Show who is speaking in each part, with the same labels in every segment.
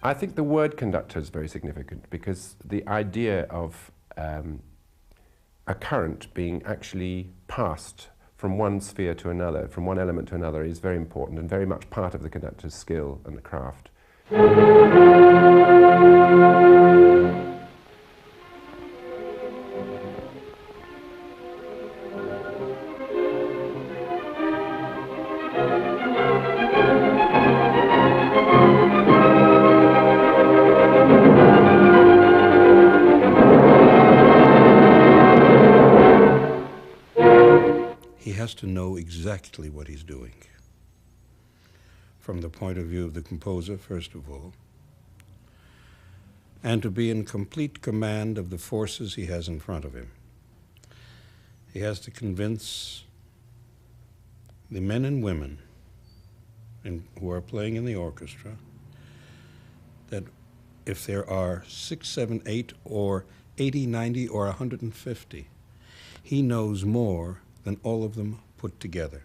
Speaker 1: I think the word conductor is very significant because the idea of a current being actually passed from one sphere to another, from one element to another, is very important and very much part of the conductor's skill and the craft.
Speaker 2: He has to know exactly what he's doing, from the point of view of the composer, first of all, and to be in complete command of the forces he has in front of him. He has to convince the men and women who are playing in the orchestra that if there are 6, 7, 8, or 80, 90, or 150, he knows more than all of them put together.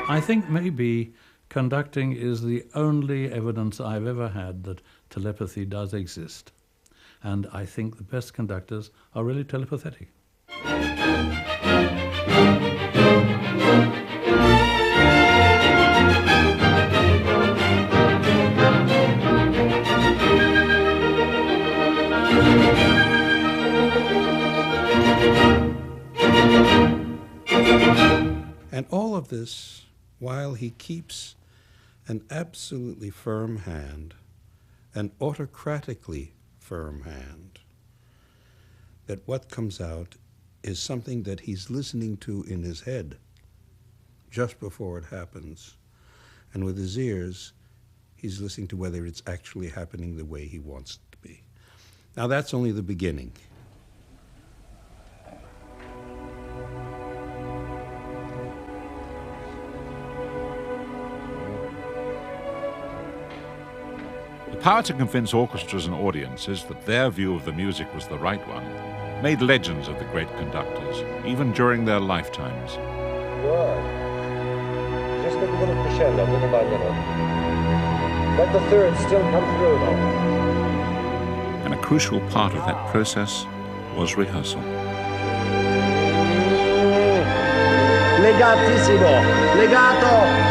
Speaker 3: I think maybe conducting is the only evidence I've ever had that telepathy does exist. And I think the best conductors are really telepathetic.
Speaker 2: And all of this while he keeps an absolutely firm hand, an autocratically firm hand, that what comes out is something that he's listening to in his head just before it happens. And with his ears, he's listening to whether it's actually happening the way he wants it to be. Now, that's only the beginning.
Speaker 4: The power to convince orchestras and audiences that their view of the music was the right one made legends of the great conductors, even during their lifetimes.
Speaker 5: Good. Just a little crescendo, little by little. Let the third still come through, though.
Speaker 4: And a crucial part of that process was rehearsal.
Speaker 5: Legatissimo! Legato!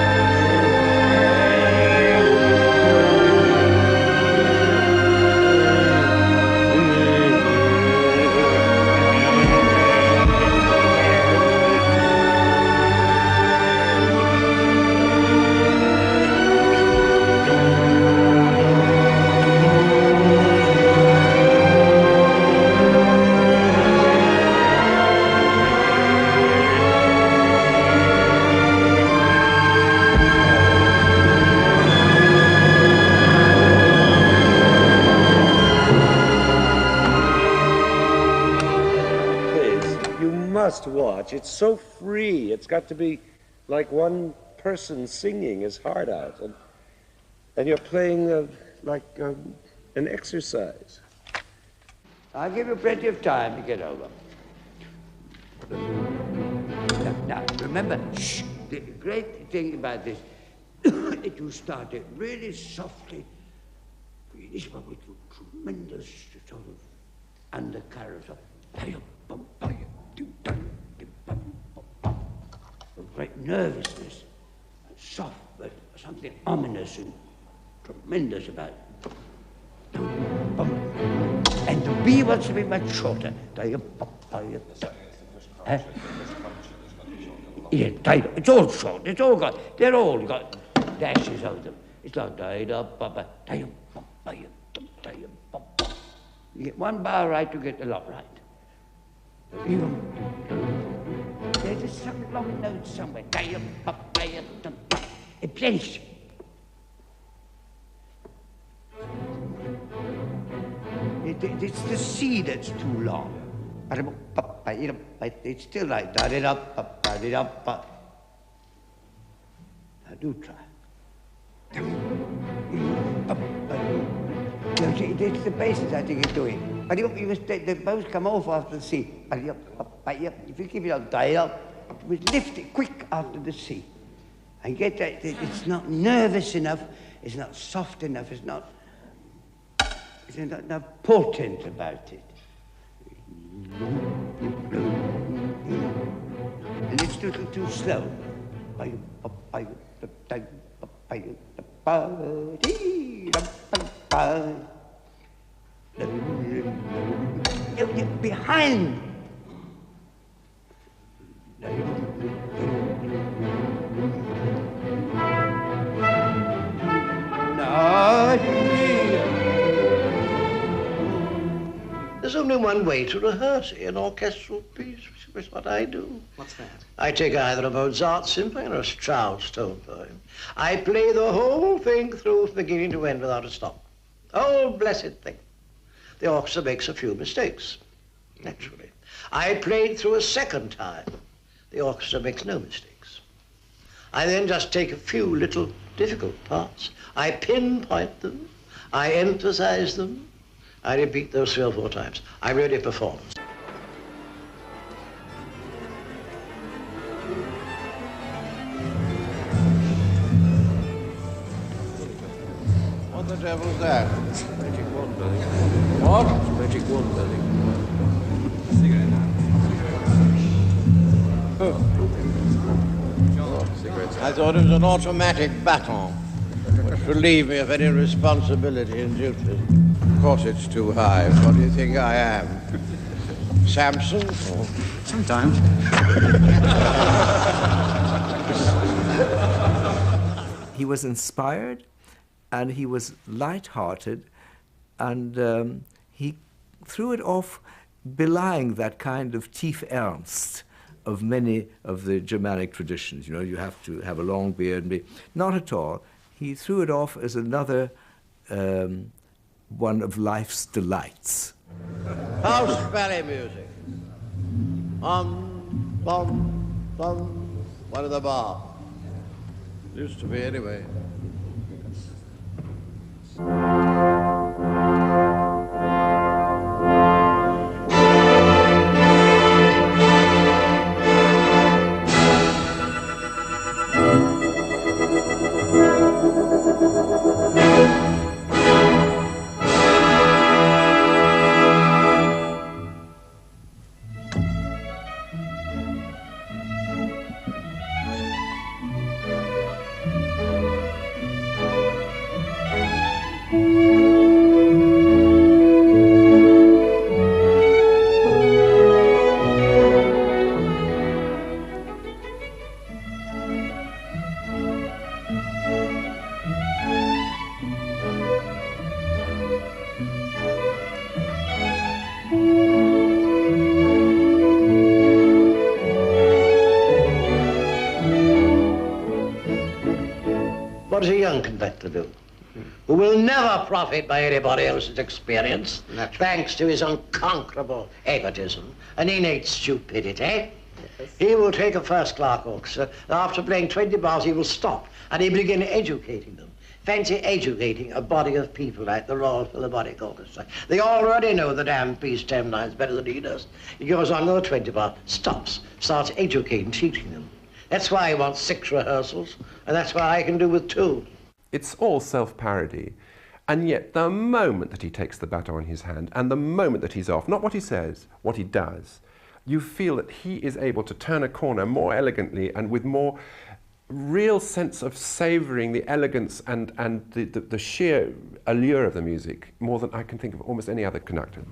Speaker 5: Must watch. It's so free. It's got to be like one person singing his heart out, and you're playing like an exercise.
Speaker 6: I'll give you plenty of time to get over. Now, remember, shh, the great thing about this is you start it really softly, really with tremendous sort of undercurrent of great nervousness, soft, but something ominous and tremendous about it. And the B wants to be much shorter. Yeah, it's all short. It's all got. They're all got dashes over them. It's like You get one bar right, you get a lot right. There's just some long note somewhere. A place. It's the C that's too long. It's still right. Now do try. It's the basses I think it's doing. But they both come off after the C. If you keep it on dial, we lift it quick after the C. And get that, it's not nervous enough, it's not soft enough, it's not enough potent about it. And it's a little too slow. Behind.
Speaker 7: There's only one way to rehearse an orchestral piece, which is what I do.
Speaker 8: What's that?
Speaker 7: I take either a Mozart symphony or a Strauss tone poem. I play the whole thing through from beginning to end without a stop. Oh, blessed thing. The orchestra makes a few mistakes, naturally. I play it through a second time. The orchestra makes no mistakes. I then just take a few little difficult parts. I pinpoint them. I emphasize them. I repeat those 3 or 4 times. I really perform.
Speaker 9: What the devil's that?
Speaker 8: Magic wand, I think.
Speaker 9: What?
Speaker 8: It's magic wand, I think.
Speaker 9: I thought it was an automatic baton, which relieved me of any responsibility and duty. Of course it's too high. What do you think I am? Samson? Or...
Speaker 8: Sometimes.
Speaker 10: He was inspired, and he was light-hearted, and he threw it off belying that kind of tief ernst of many of the Germanic traditions. You know, you have to have a long beard and be... Not at all. He threw it off as another one of life's delights.
Speaker 9: House ballet music. Bum, bum, one of the bar. Used to be anyway.
Speaker 7: What does a young conductor do? Who will never profit by anybody else's experience, thanks to his unconquerable egotism and innate stupidity. Yes. He will take a first-class orchestra, and after playing 20 bars, he will stop, and he'll begin educating them. Fancy educating a body of people like the Royal Philharmonic Orchestra. They already know the damn piece 10 lines better than he does. He goes on another 20 bars, stops, starts educating, teaching them. That's why he wants 6 rehearsals, and that's why I can do with 2.
Speaker 1: It's all self-parody, and yet the moment that he takes the baton in his hand, and the moment that he's off, not what he says, what he does, you feel that he is able to turn a corner more elegantly and with more real sense of savouring the elegance and the sheer allure of the music, more than I can think of almost any other conductor.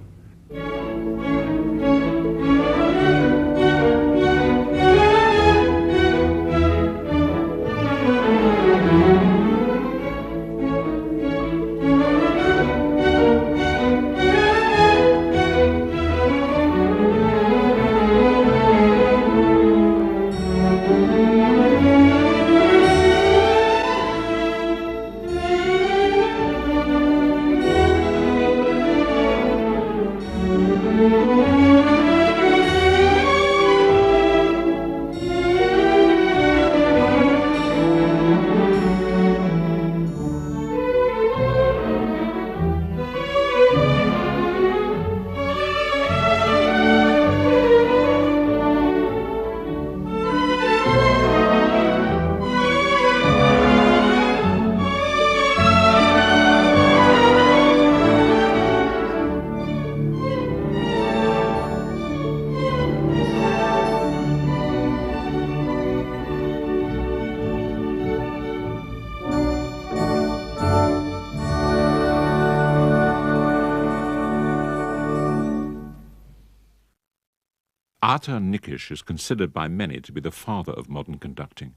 Speaker 4: Arthur Nikisch is considered by many to be the father of modern conducting.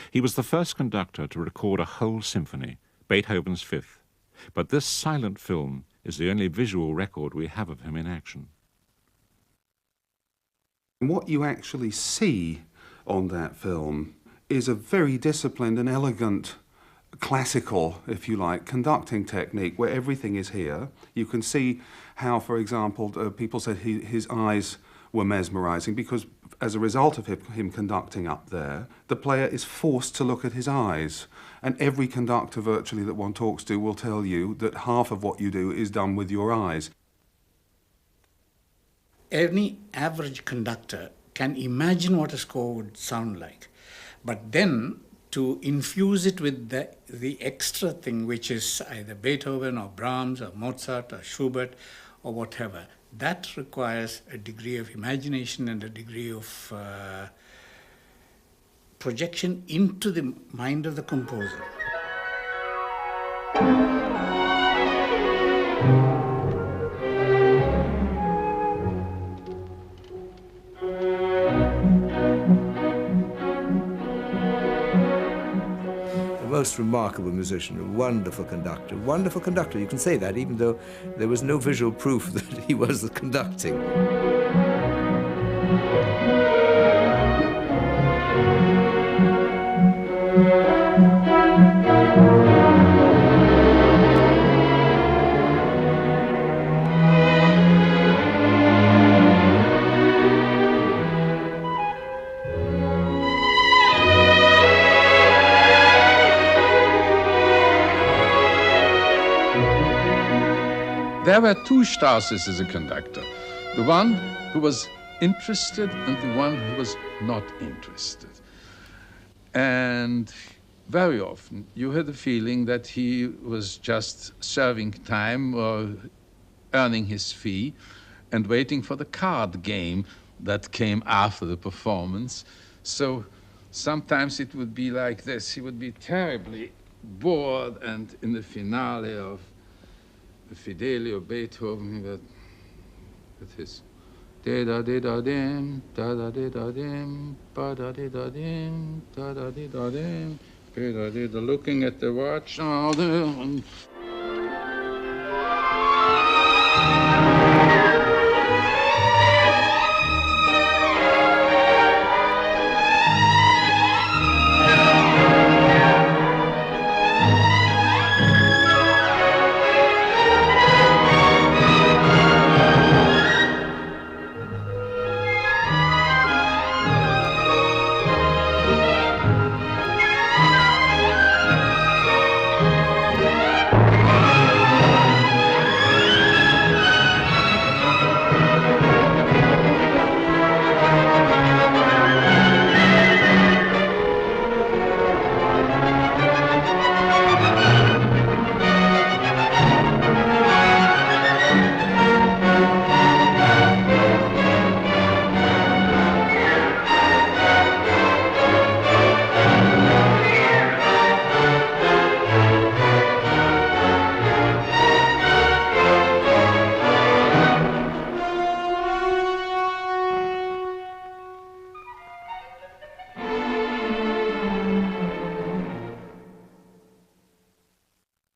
Speaker 4: He was the first conductor to record a whole symphony, Beethoven's Fifth, but this silent film is the only visual record we have of him in action.
Speaker 11: What you actually see on that film is a very disciplined and elegant classical, if you like, conducting technique where everything is here. You can see how, for example, people said his eyes were mesmerizing because as a result of him conducting up there, the player is forced to look at his eyes. And every conductor virtually that one talks to will tell you that half of what you do is done with your eyes.
Speaker 12: Any average conductor can imagine what a score would sound like, but then to infuse it with the extra thing, which is either Beethoven or Brahms or Mozart or Schubert or whatever, that requires a degree of imagination and a degree of projection into the mind of the composer.
Speaker 10: Most remarkable musician, a wonderful conductor. Wonderful conductor, you can say that even though there was no visual proof that he was the conducting.
Speaker 13: There were two Strauses as a conductor, the one who was interested and the one who was not interested. And very often you had the feeling that he was just serving time or earning his fee and waiting for the card game that came after the performance. So sometimes it would be like this. He would be terribly bored, and in the finale of the Fidelio Beethoven with his da-da-di-da-dim, da-da-di-da-dim, ba-da-di-da-dim, da-da-di-da-dim, da-da-di-da, looking at the watch, and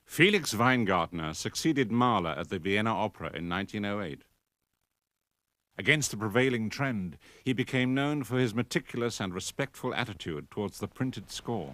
Speaker 4: Felix Weingartner succeeded Mahler at the Vienna Opera in 1908. Against the prevailing trend, he became known for his meticulous and respectful attitude towards the printed score.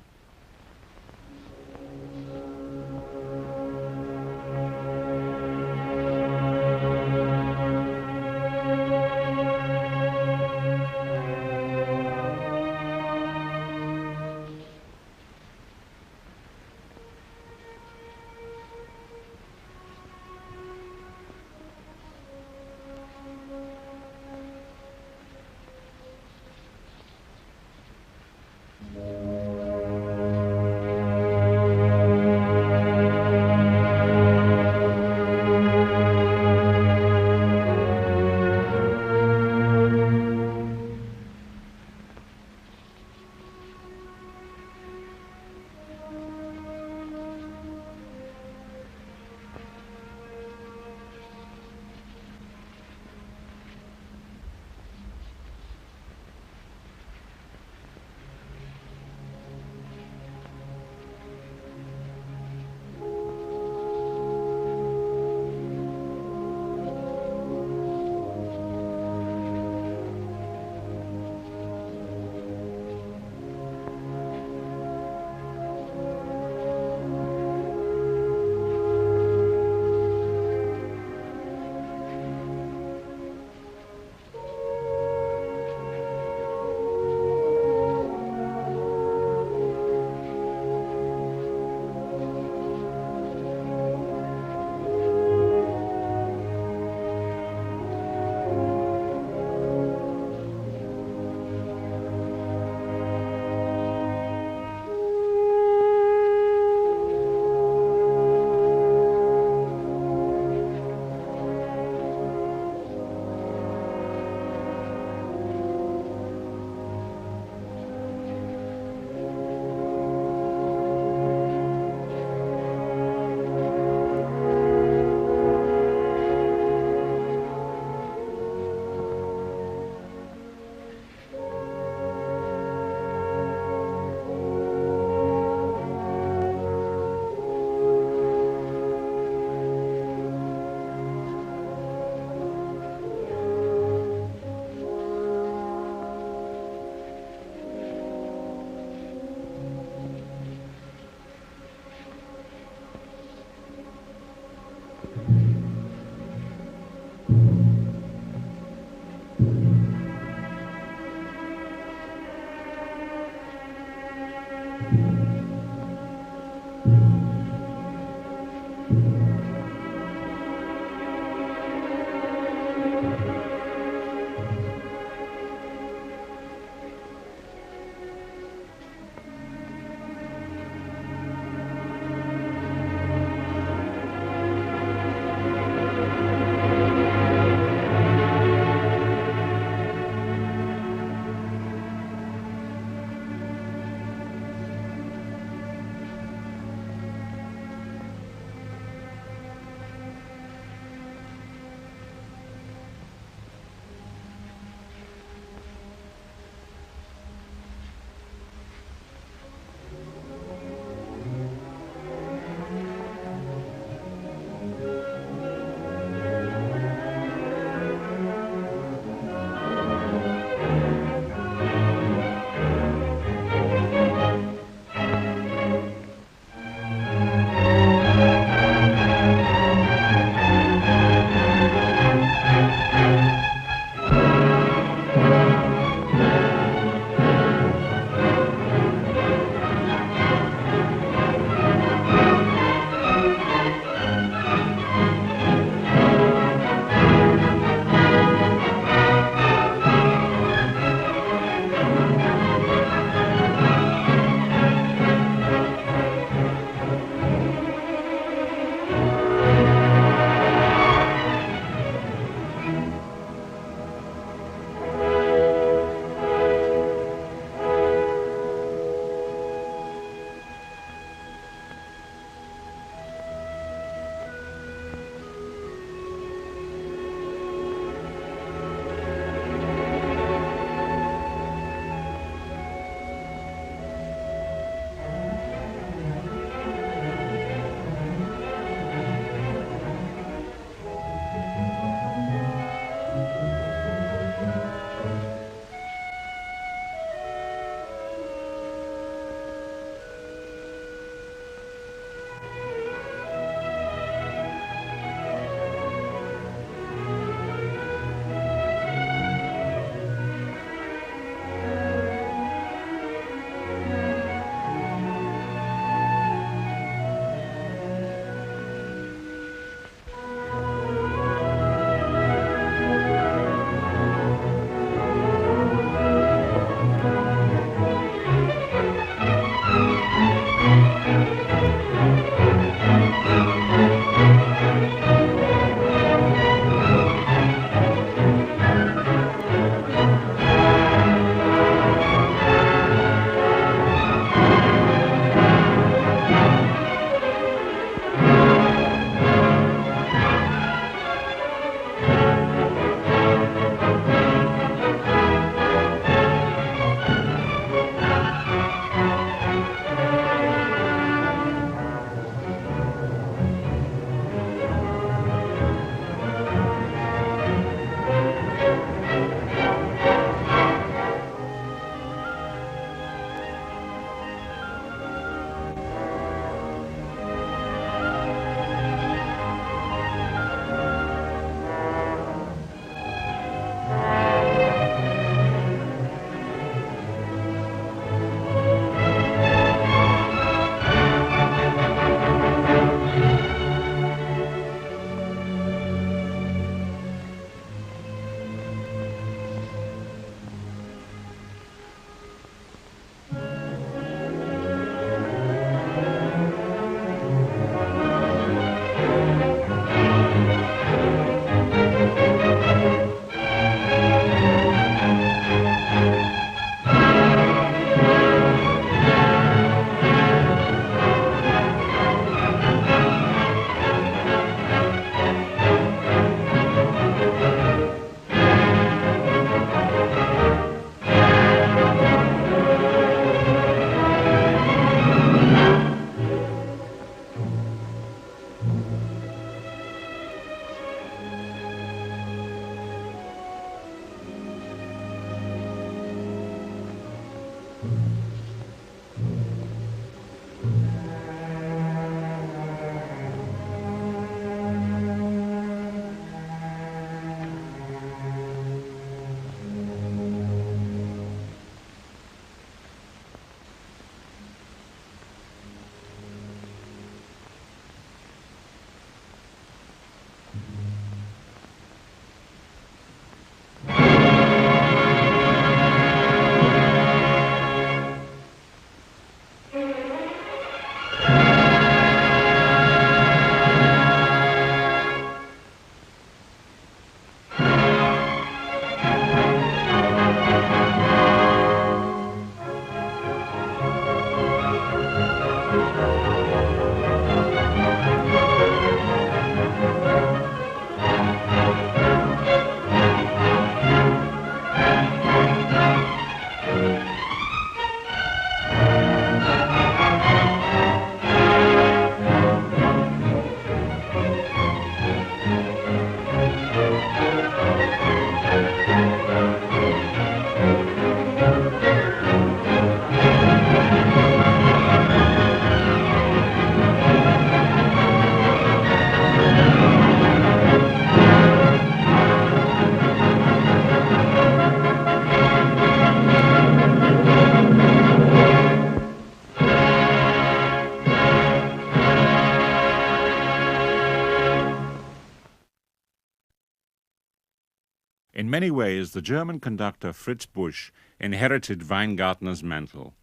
Speaker 4: In many ways, the German conductor Fritz Busch inherited Weingartner's mantle.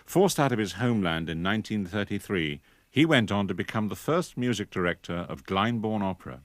Speaker 4: Forced out of his homeland in 1933, he went on to become the first music director of Glyndebourne Opera.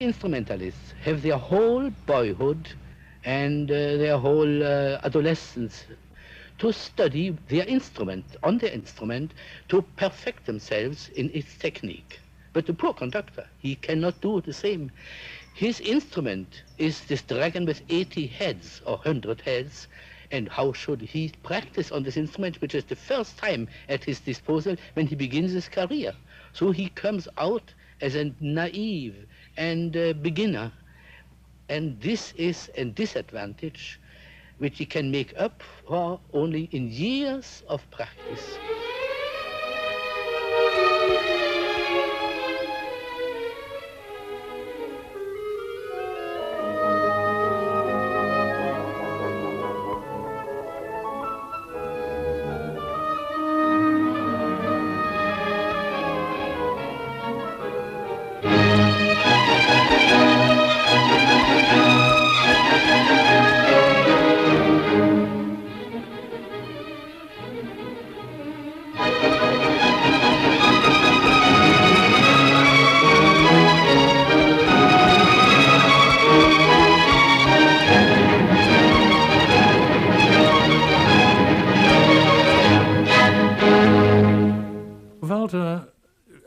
Speaker 14: Instrumentalists have their whole boyhood and their whole adolescence to study their instrument, on their instrument, to perfect themselves in its technique. But the poor conductor, he cannot do the same. His instrument is this dragon with 80 heads or 100 heads, and how should he practice on this instrument, which is the first time at his disposal when he begins his career? So he comes out as a naive and beginner, and this is a disadvantage which he can make up for only in years of practice.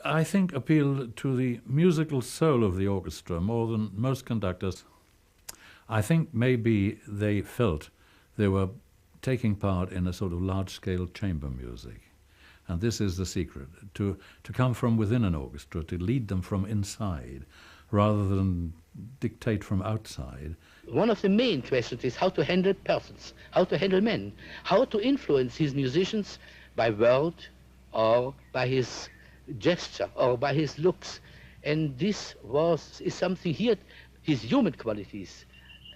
Speaker 3: I think, appealed to the musical soul of the orchestra more than most conductors. I think maybe they felt they were taking part in a sort of large-scale chamber music. And this is the secret, to come from within an orchestra, to lead them from inside, rather than dictate from outside.
Speaker 14: One of the main questions is how to handle persons, how to handle men, how to influence his musicians by word or by his gesture or by his looks. And this is something here, his human qualities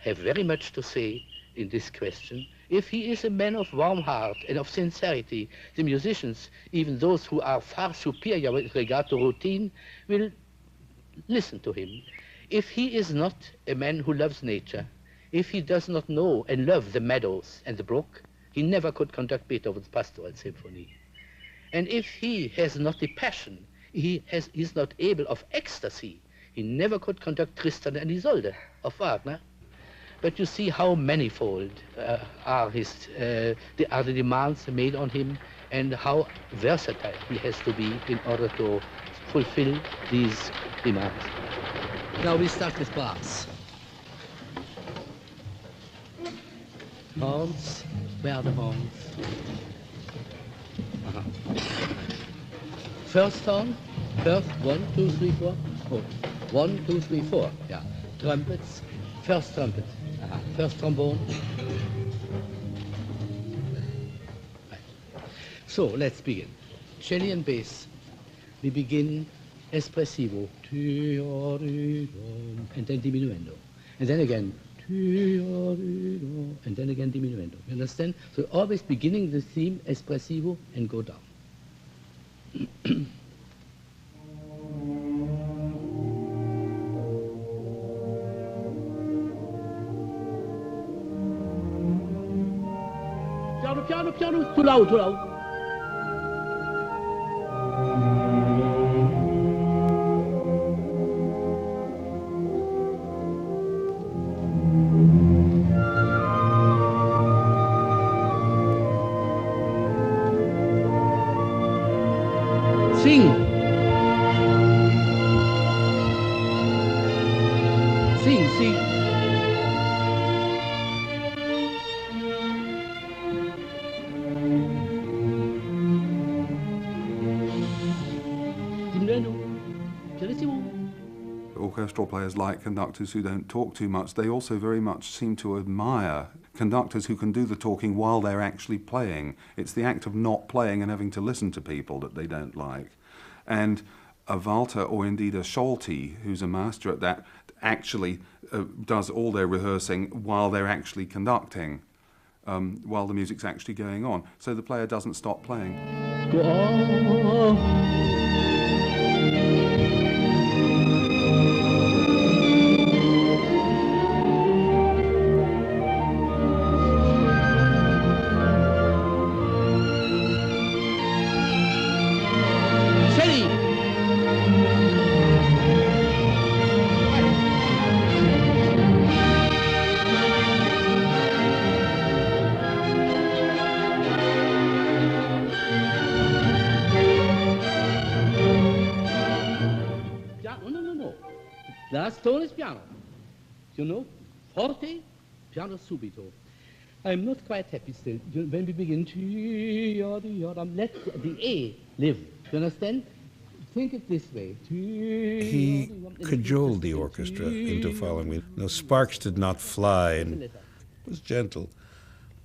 Speaker 14: have very much to say in this question. If he is a man of warm heart and of sincerity, the musicians, even those who are far superior with regard to routine, will listen to him. If he is not a man who loves nature, if he does not know and love the meadows and the brook, he never could conduct Beethoven's Pastoral Symphony. And if he has not the passion, he's not able of ecstasy, he never could conduct Tristan and Isolde of Wagner. but you see how manifold are the demands made on him, and how versatile he has to be in order to fulfill these demands. Now we start with brass. Horns, where are the horns? First horn, first 1, 2, 3, 4. Oh, 1, 2, 3, 4. Yeah. Trumpets, first trumpet. First trombone. Right. So let's begin. Cello and bass. We begin espressivo, and then diminuendo, and then again, and then again diminuendo. You understand? So always beginning the theme espressivo and go down. Piano, piano, piano, too loud, too loud. Sing. Sing, sing.
Speaker 11: Orchestral players like conductors who don't talk too much. They also very much seem to admire conductors who can do the talking while they're actually playing. It's the act of not playing and having to listen to people that they don't like. And a Walter, or indeed a Schulte, who's a master at that, actually does all their rehearsing while they're actually conducting, while the music's actually going on. So the player doesn't stop playing.
Speaker 14: Go on. Last tone is piano. You know, forte, piano subito. I'm not quite happy still. When we begin, let the A live. You understand? Think it this way.
Speaker 2: He cajoled the orchestra into following me. No, sparks did not fly, and it was gentle,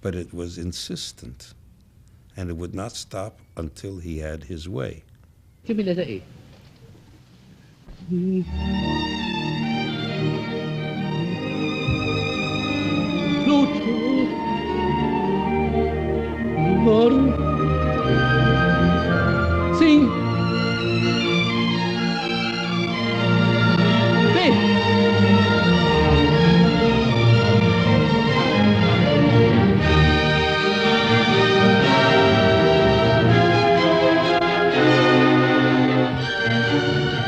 Speaker 2: but it was insistent, and it would not stop until he had his way.
Speaker 14: Give me letter A. Sing.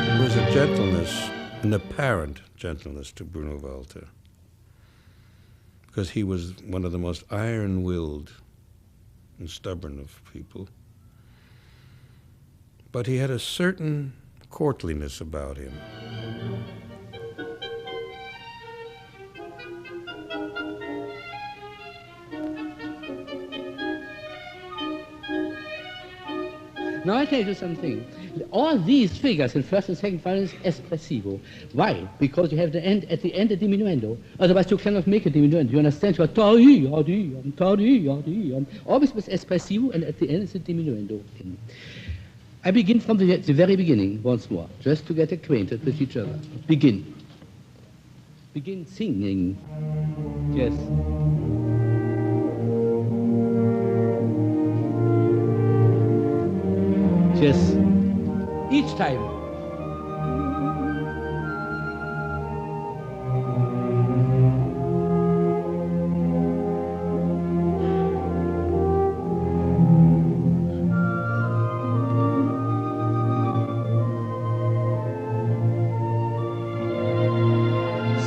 Speaker 2: There was a gentleness, an apparent gentleness to Bruno Walter, because he was one of the most iron-willed and stubborn of people. But he had a certain courtliness about him.
Speaker 14: Now I tell you something. All these figures in first and second final is espressivo. Why? Because you have the end at the end a diminuendo. Otherwise you cannot make a diminuendo. You understand? You are always with espressivo, and at the end is a diminuendo. I begin from the very beginning once more, just to get acquainted with each other. Begin. Begin singing. Yes. Yes. Each time.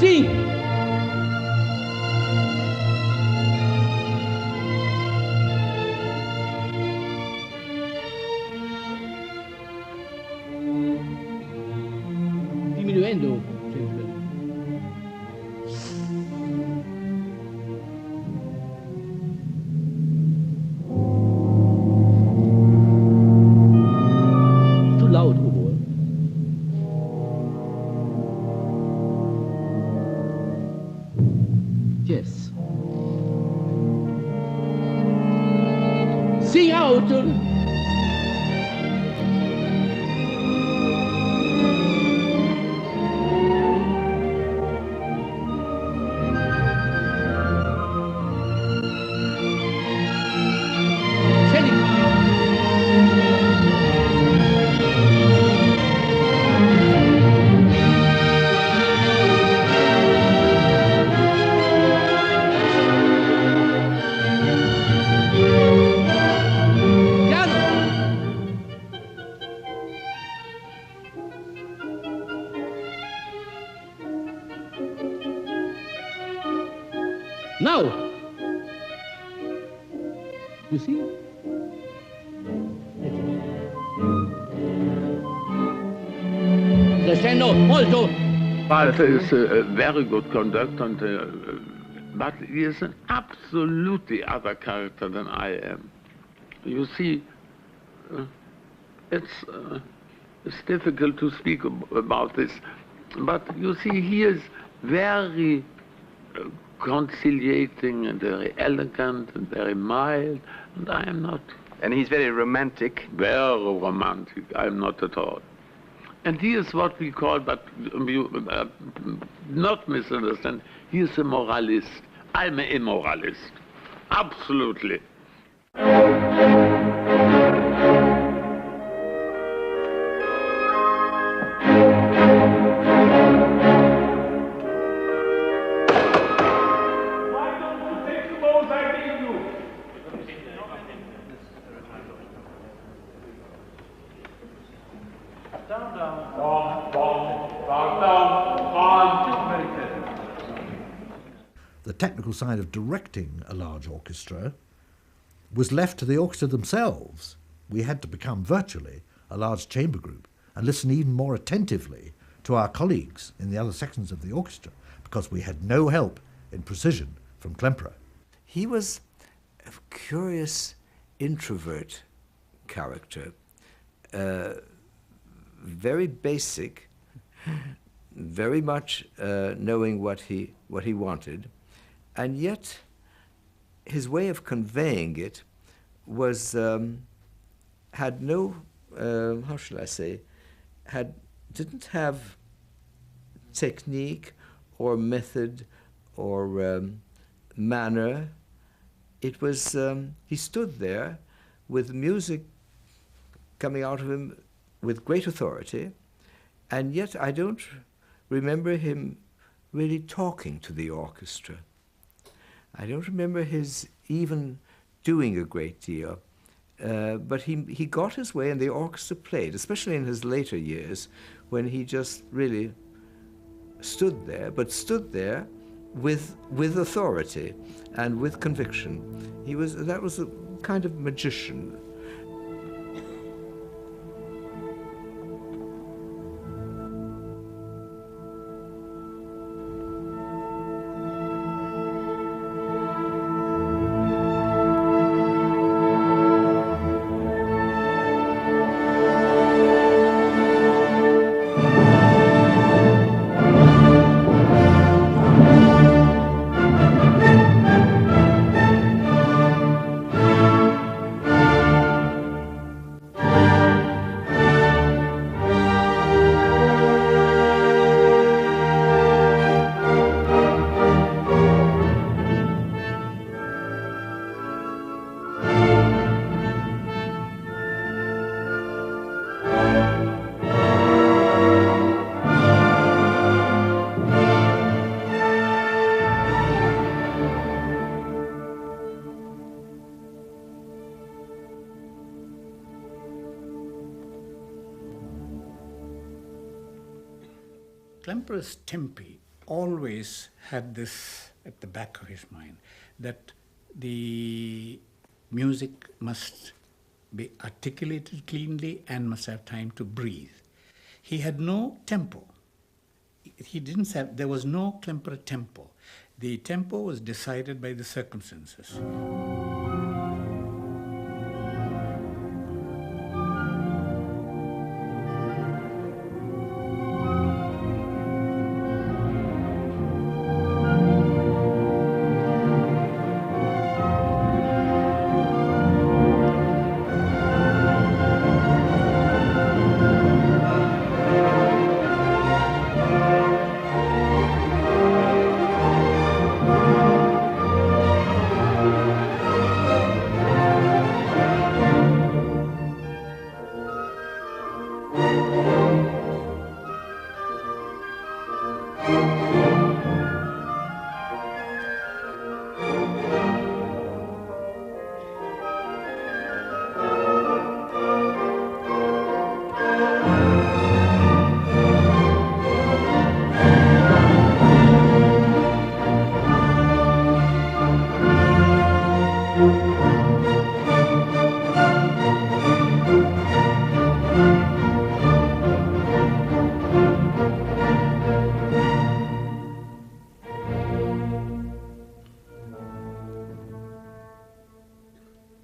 Speaker 14: Sing. Crescendo. Too loud, Uwe. Yes. Sing out. Now, you see? Crescendo, molto.
Speaker 15: Walter is a very good conductor, but he is an absolutely other character than I am. You see, it's difficult to speak about this, but you see, he is very conciliating and very elegant and very mild, and I am not.
Speaker 16: And he's very romantic.
Speaker 15: Very romantic. I am not at all. And he is what we call, but you not misunderstand, he is a moralist. I'm an immoralist. Absolutely.
Speaker 17: The technical side of directing a large orchestra was left to the orchestra themselves. We had to become virtually a large chamber group and listen even more attentively to our colleagues in the other sections of the orchestra because we had no help in precision from Klemperer.
Speaker 10: He was a curious introvert character, very basic, very much knowing what he wanted, and yet his way of conveying it was had no how shall I say, didn't have technique or method or manner. It was he stood there with music coming out of him with great authority, and yet I don't remember him really talking to the orchestra. I don't remember his even doing a great deal, but he got his way and the orchestra played, especially in his later years when he just really stood there, but stood there with authority and with conviction. That was a kind of magician.
Speaker 12: Klemperer's tempi always had this at the back of his mind, that the music must be articulated cleanly and must have time to breathe. He had no tempo. he didn't have, there was no Klemperer tempo. The tempo was decided by the circumstances.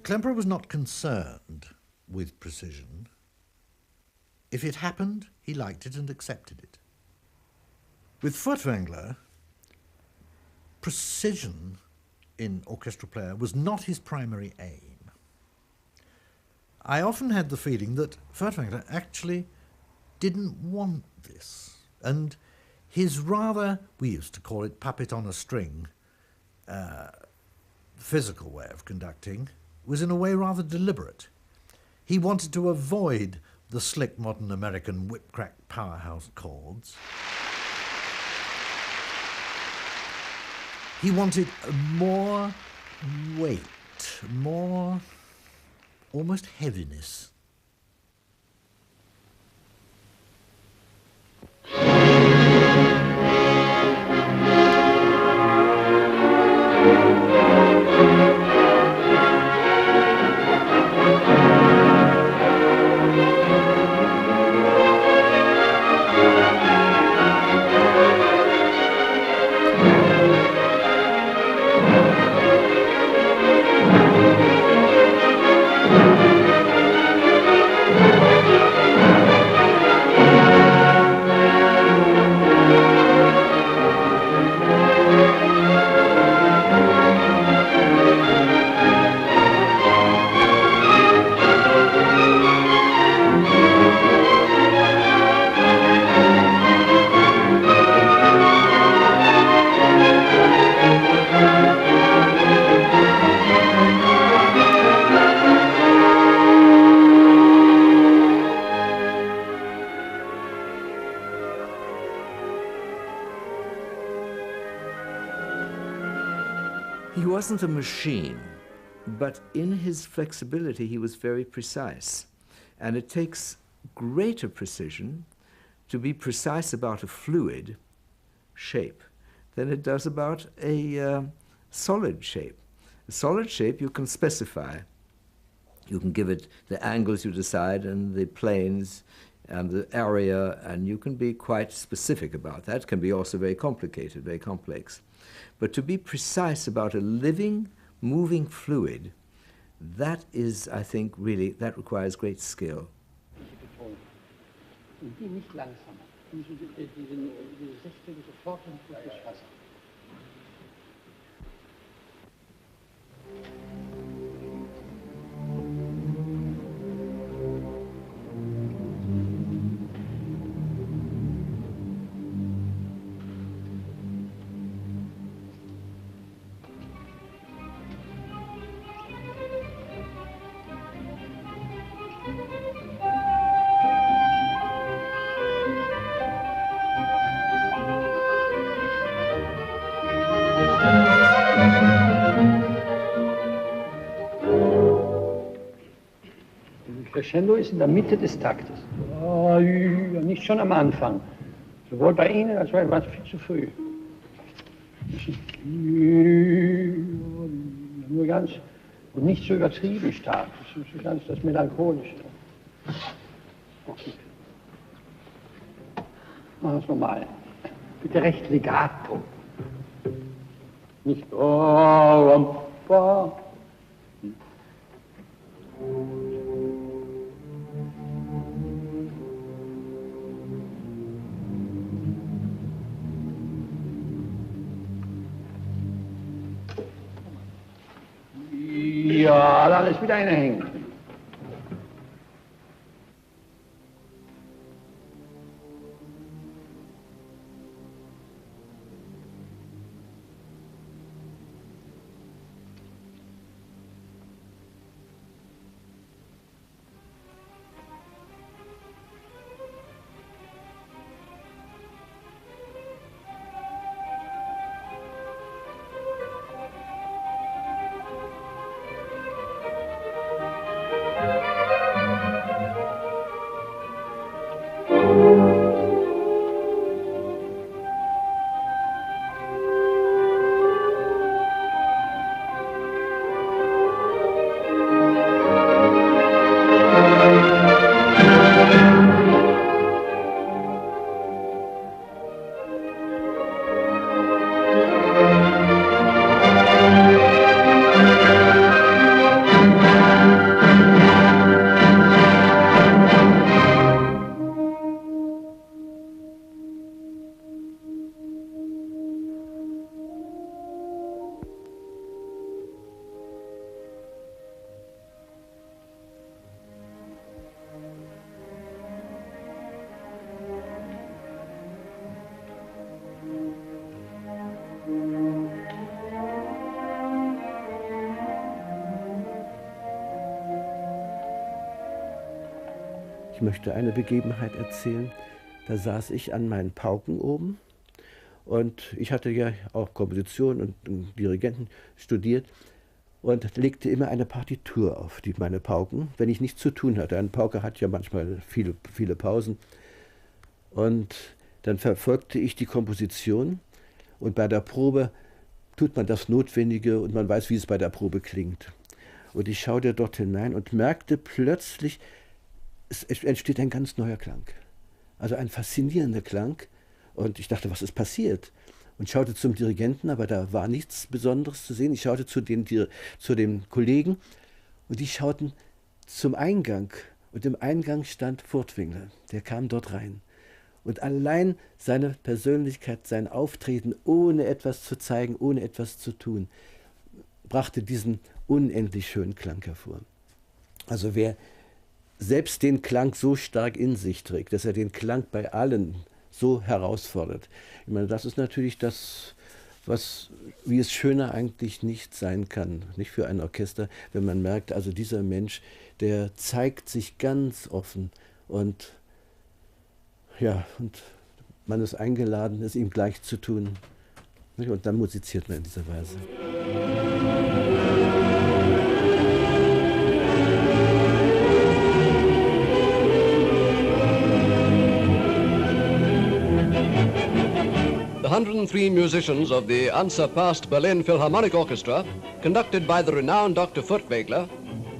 Speaker 17: Klemperer was not concerned with precision. If it happened, he liked it and accepted it. With Furtw&auml, precision in orchestral player was not his primary aim. I often had the feeling that Furtw&auml actually didn't want this, and his rather, we used to call it puppet on a string, physical way of conducting was in a way rather deliberate. He wanted to avoid the slick modern American whip-crack powerhouse chords. He wanted more weight, more almost heaviness.
Speaker 10: He wasn't a machine, but in his flexibility he was very precise. And it takes greater precision to be precise about a fluid shape than it does about a solid shape. A solid shape you can specify. You can give it the angles you decide and the planes and the area, and you can be quite specific about that. It can be also very complicated, very complex. But to be precise about a living, moving fluid, that is, I think, really, that requires great skill.
Speaker 18: Crescendo ist in der Mitte des Taktes. Nicht schon am Anfang. Sowohl bei Ihnen als auch war es viel zu früh. Nur ganz, und nicht so übertrieben stark. Das ist ganz das Melancholische. Okay. Machen wir es nochmal. Bitte recht legato. Nicht oh, ja, da ist wieder einer hängen.
Speaker 19: Ich möchte eine Begebenheit erzählen. Da saß ich an meinen Pauken oben und ich hatte ja auch Komposition und Dirigenten studiert und legte immer eine Partitur auf meine Pauken, wenn ich nichts zu tun hatte. Eine Pauke hat ja manchmal viele Pausen. Und dann verfolgte ich die Komposition und bei der Probe tut man das Notwendige und man weiß, wie es bei der Probe klingt. Und ich schaute dort hinein und merkte plötzlich, es entsteht ein ganz neuer Klang. Also ein faszinierender Klang. Und ich dachte, was ist passiert? Und schaute zum Dirigenten, aber da war nichts Besonderes zu sehen. Ich schaute zu den Kollegen und die schauten zum Eingang. Und im Eingang stand Furtw&auml. Der kam dort rein. Und allein seine Persönlichkeit, sein Auftreten, ohne etwas zu zeigen, ohne etwas zu tun, brachte diesen unendlich schönen Klang hervor. Also wer selbst den Klang so stark in sich trägt, dass er den Klang bei allen so herausfordert. Ich meine, das ist natürlich das, wie es schöner eigentlich nicht sein kann, nicht für ein Orchester, wenn man merkt, also dieser Mensch, der zeigt sich ganz offen und ja, und man ist eingeladen, es ihm gleich zu tun. Und dann musiziert man in dieser Weise.
Speaker 20: The 103 musicians of the unsurpassed Berlin Philharmonic Orchestra, conducted by the renowned Dr. Furtw&auml,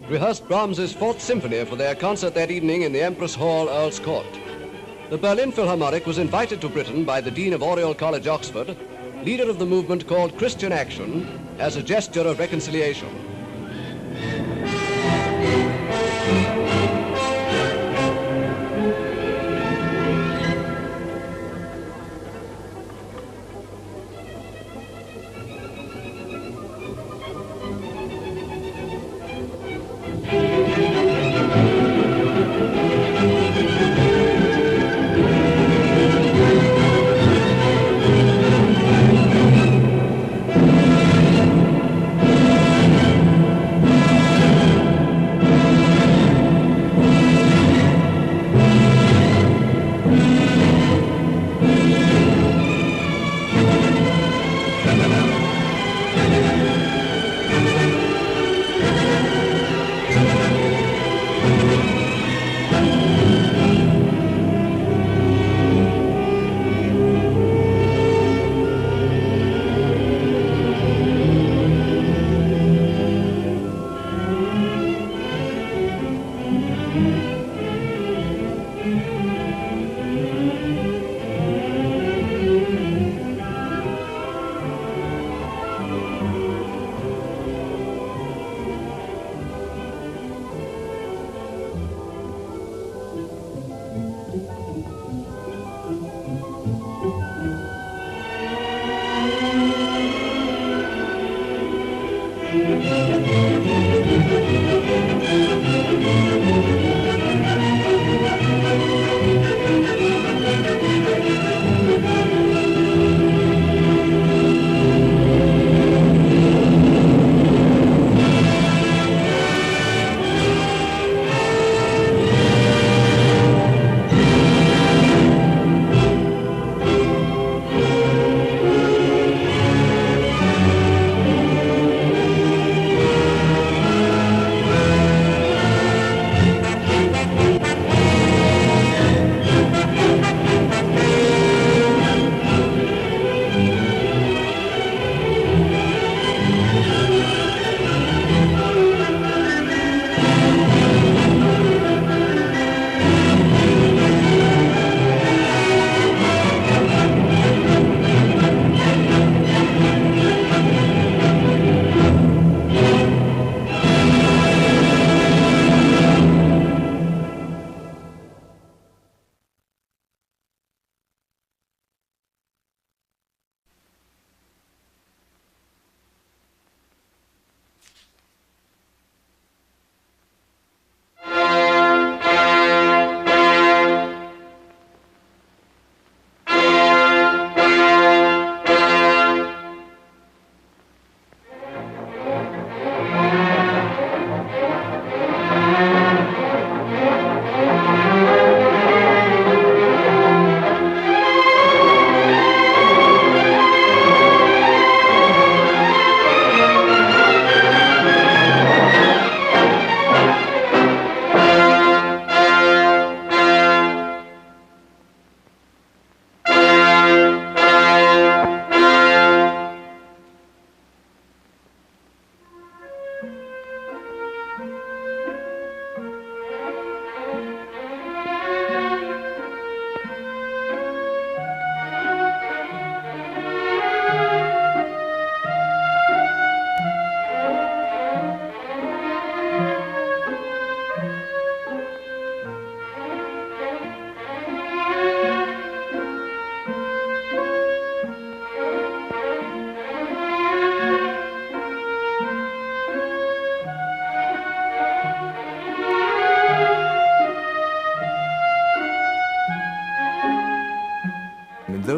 Speaker 20: rehearsed Brahms's 4th Symphony for their concert that evening in the Empress Hall, Earl's Court. The Berlin Philharmonic was invited to Britain by the Dean of Oriel College, Oxford, leader of the movement called Christian Action, as a gesture of reconciliation.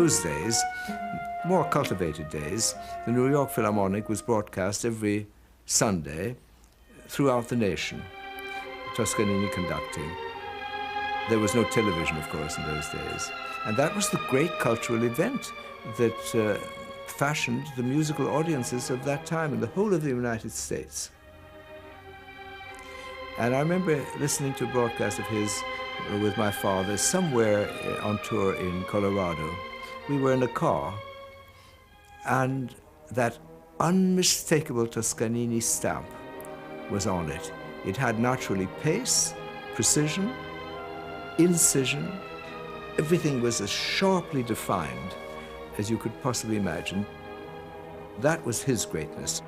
Speaker 10: those days, more cultivated days, the New York Philharmonic was broadcast every Sunday throughout the nation, Toscanini conducting. There was no television, of course, in those days. And that was the great cultural event that fashioned the musical audiences of that time in the whole of the United States. And I remember listening to a broadcast of his with my father somewhere on tour in Colorado. We were in a car, and that unmistakable Toscanini stamp was on it. It had naturally pace, precision, incision. Everything was as sharply defined as you could possibly imagine. That was his greatness.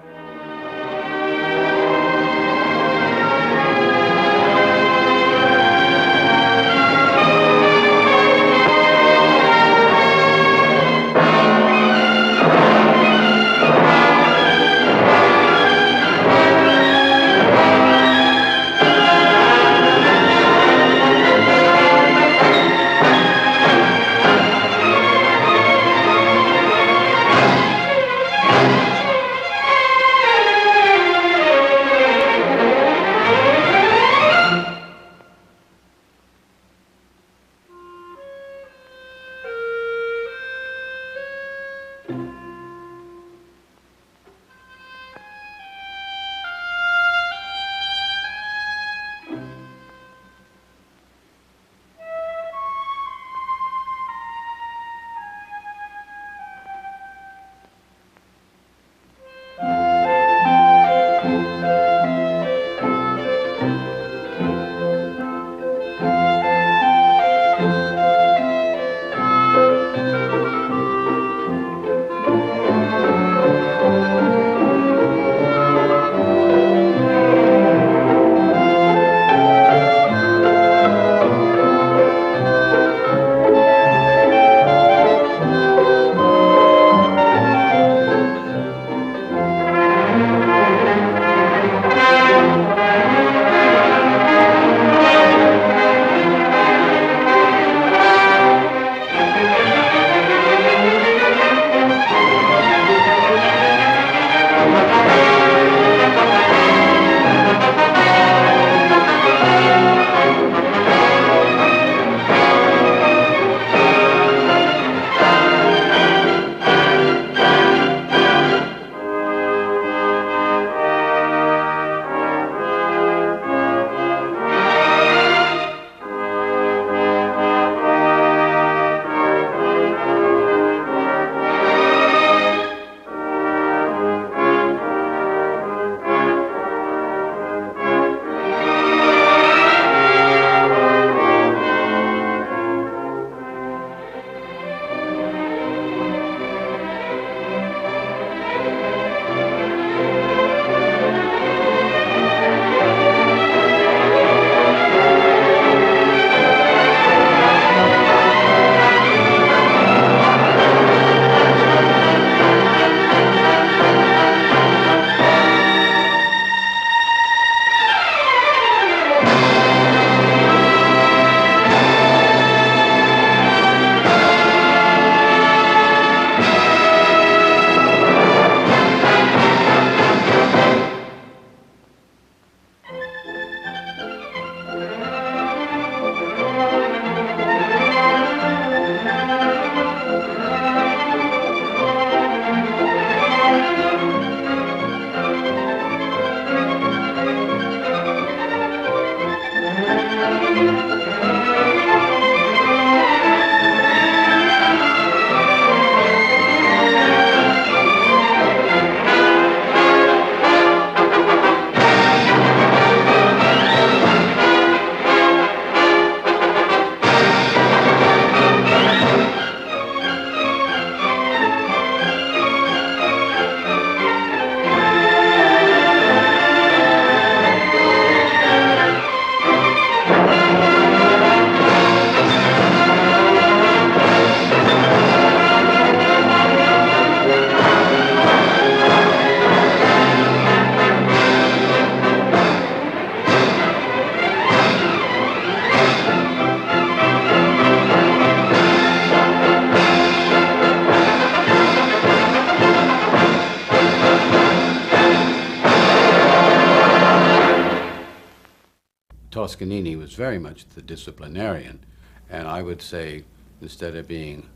Speaker 21: Toscanini was very much the disciplinarian, and I would say, instead of being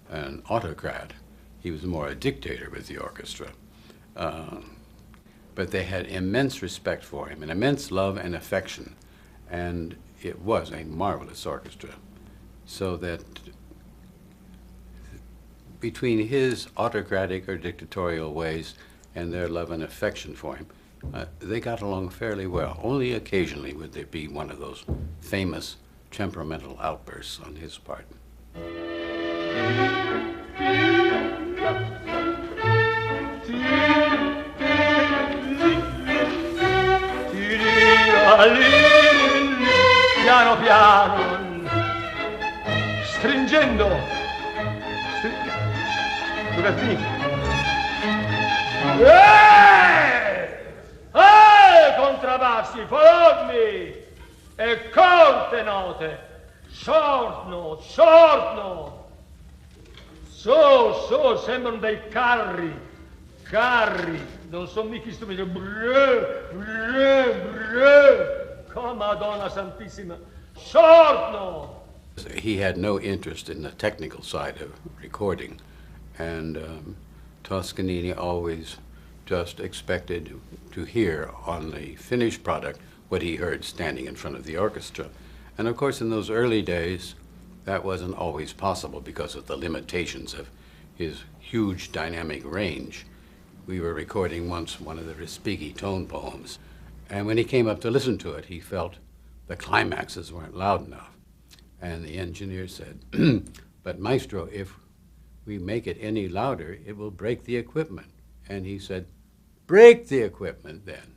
Speaker 21: an autocrat, he was more a dictator with the orchestra. But they had immense respect for him, and immense love and affection, and it was a marvelous orchestra. So that between his autocratic or dictatorial ways and their love and affection for him, they got along fairly well. Only occasionally would there be one of those famous temperamental outbursts on his part.
Speaker 22: Piano piano, stringendo, contrabbassi, formi e corte note, short note, so, sembrano dei carri, non sono mica strumenti, oh Madonna Santissima, short note.
Speaker 21: He had no interest in the technical side of recording, and Toscanini always just expected to hear on the finished product what he heard standing in front of the orchestra. And of course, in those early days, that wasn't always possible because of the limitations of his huge dynamic range. We were recording once one of the Respighi tone poems, and when he came up to listen to it, he felt the climaxes weren't loud enough. And the engineer said, but Maestro, if we make it any louder, it will break the equipment. And he said, break the equipment then.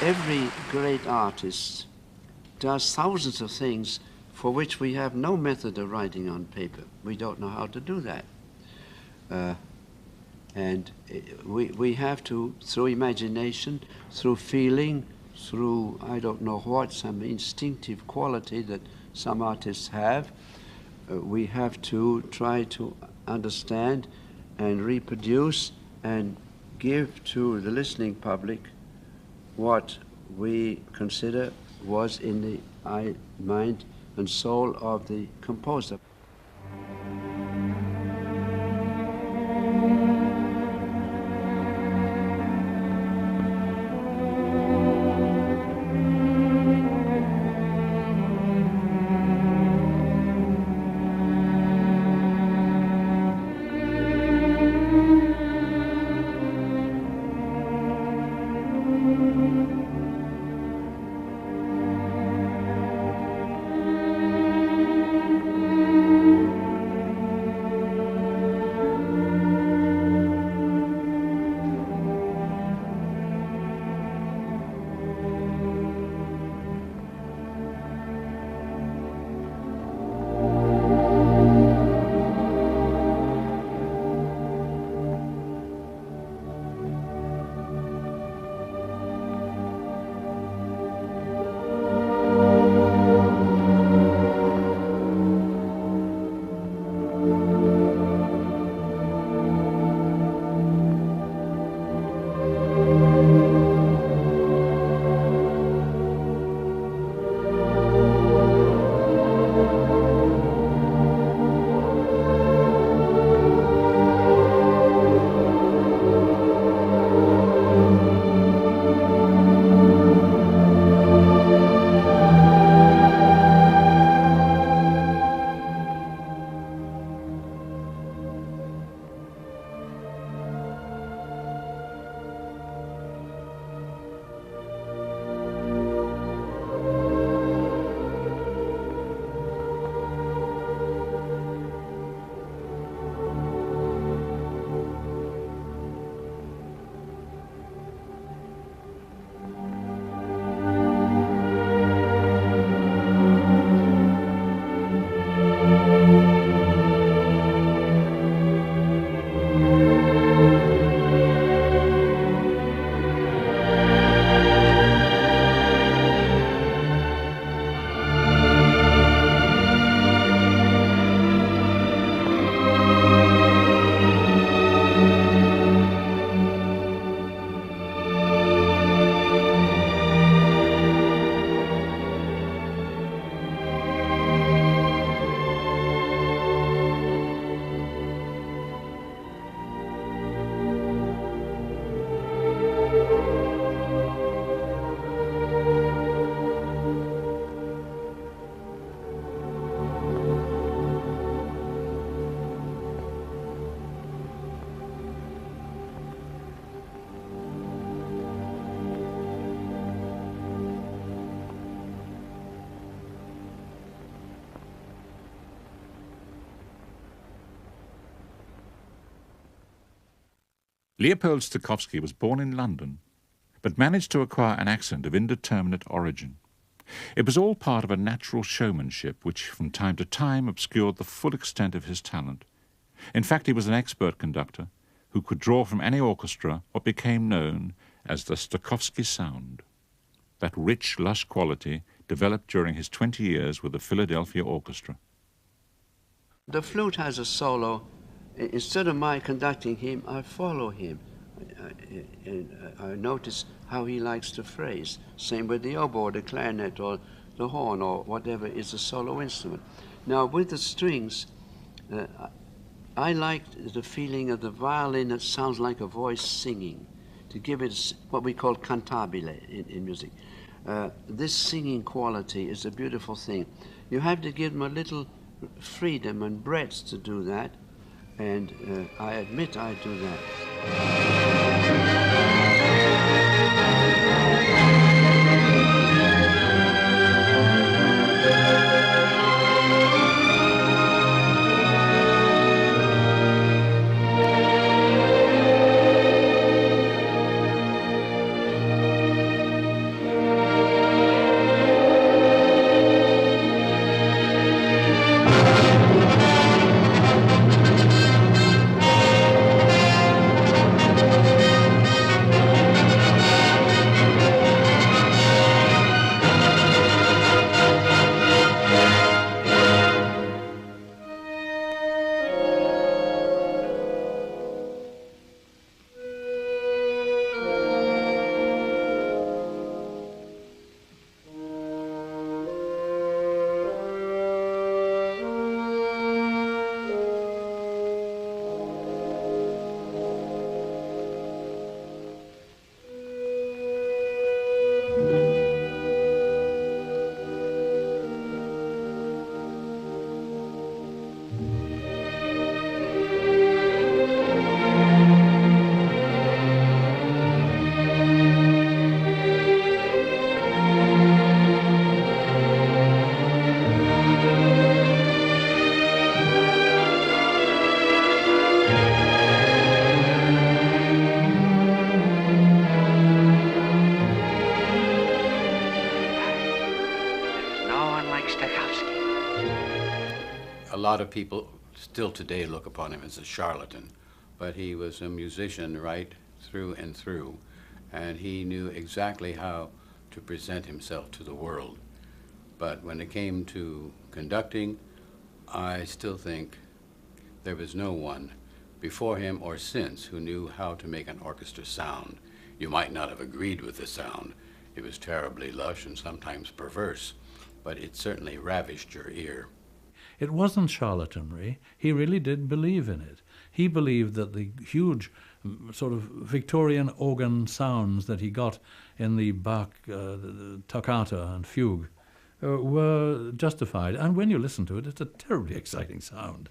Speaker 23: Every great artist does thousands of things for which we have no method of writing on paper. We don't know how to do that. And we have to, through imagination, through feeling, through I don't know what, some instinctive quality that some artists have, we have to try to understand and reproduce and give to the listening public what we consider was in the mind and soul of the composer.
Speaker 4: Leopold Stokowski was born in London, but managed to acquire an accent of indeterminate origin. It was all part of a natural showmanship which from time to time obscured the full extent of his talent. In fact, he was an expert conductor who could draw from any orchestra what became known as the Stokowski sound. That rich, lush quality developed during his 20 years with the Philadelphia Orchestra.
Speaker 23: The flute has a solo. Instead of my conducting him, I follow him. I notice how he likes to phrase. Same with the oboe, the clarinet, or the horn, or whatever is a solo instrument. Now, with the strings, I like the feeling of the violin that sounds like a voice singing, to give it what we call cantabile in music. This singing quality is a beautiful thing. You have to give them a little freedom and breadth to do that, and I admit I do that.
Speaker 21: A lot of people still today look upon him as a charlatan, but he was a musician right through and through, and he knew exactly how to present himself to the world. But when it came to conducting, I still think there was no one before him or since who knew how to make an orchestra sound. You might not have agreed with the sound. It was terribly lush and sometimes perverse, but it certainly ravished your ear.
Speaker 3: It wasn't charlatanry. He really did believe in it. He believed that the huge sort of Victorian organ sounds that he got in the Bach toccata and fugue were justified. And when you listen to it, it's a terribly exciting sound.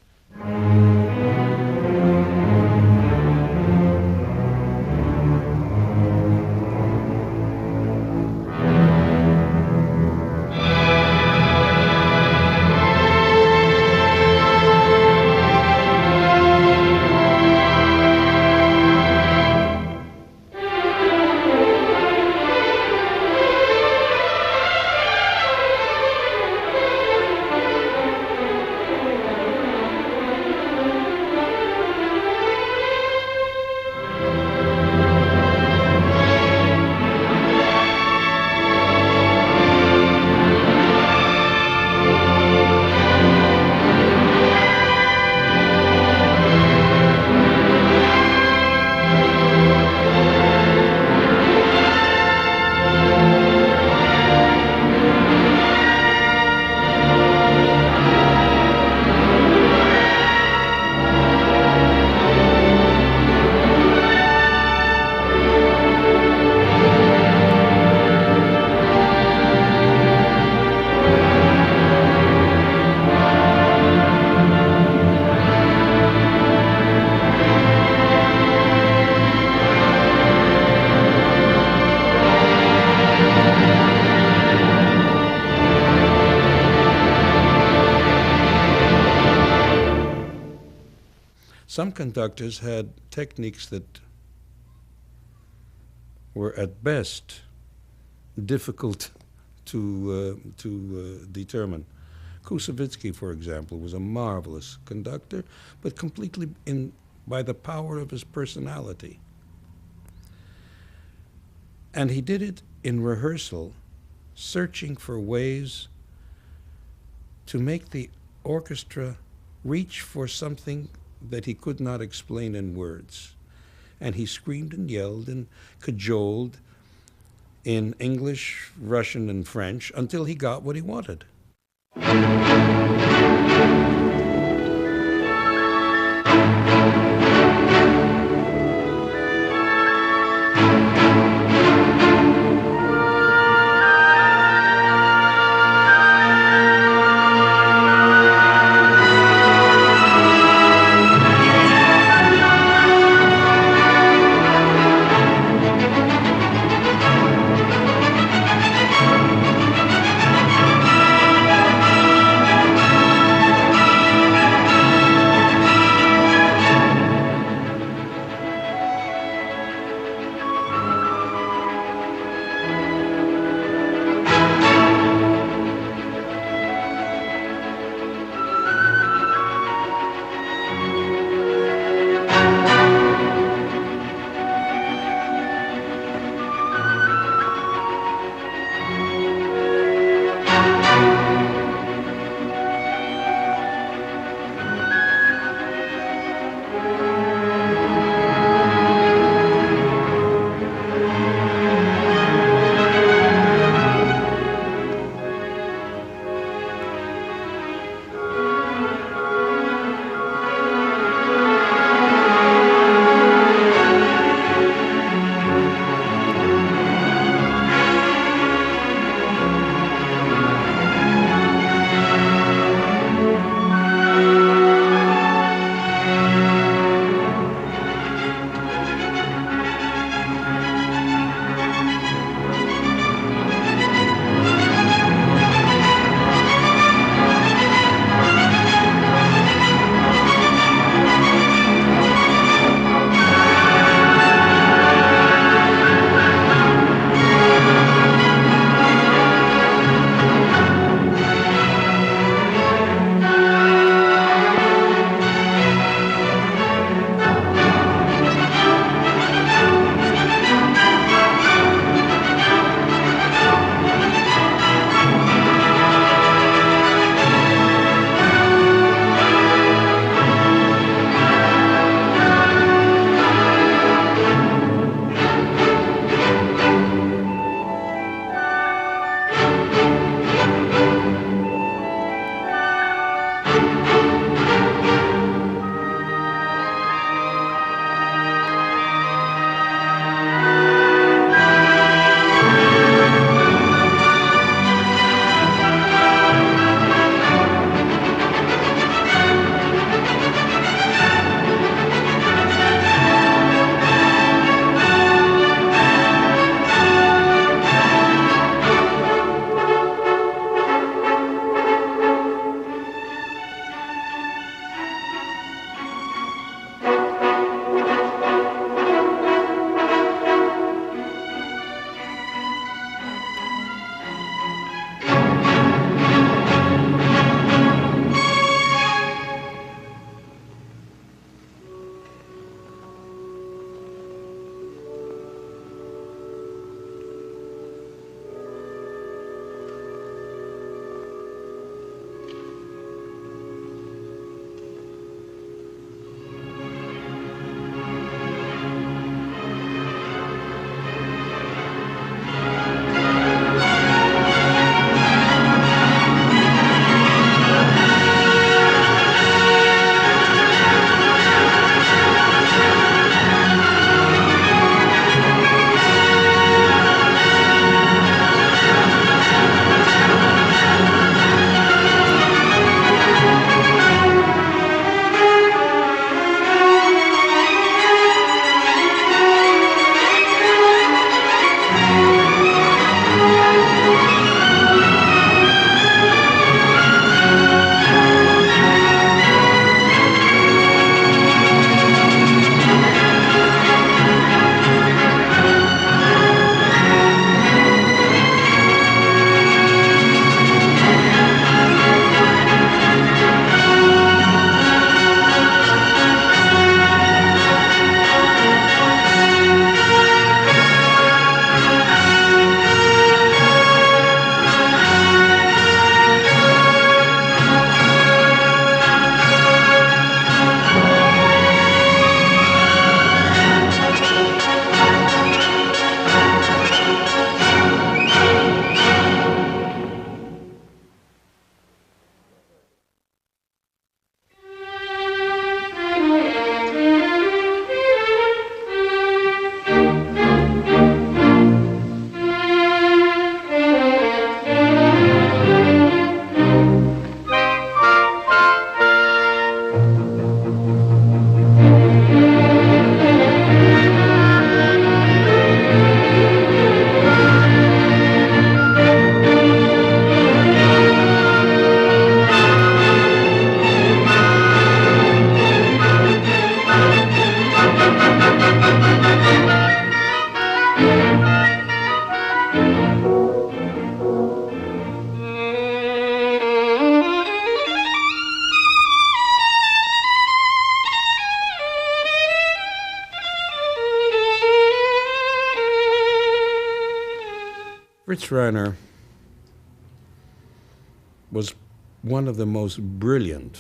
Speaker 2: Some conductors had techniques that were at best difficult to determine. Koussevitzky, for example, was a marvelous conductor, but completely by the power of his personality. And he did it in rehearsal, searching for ways to make the orchestra reach for something that he could not explain in words. And he screamed and yelled and cajoled in English, Russian, and French until he got what he wanted. Fritz Reiner was one of the most brilliant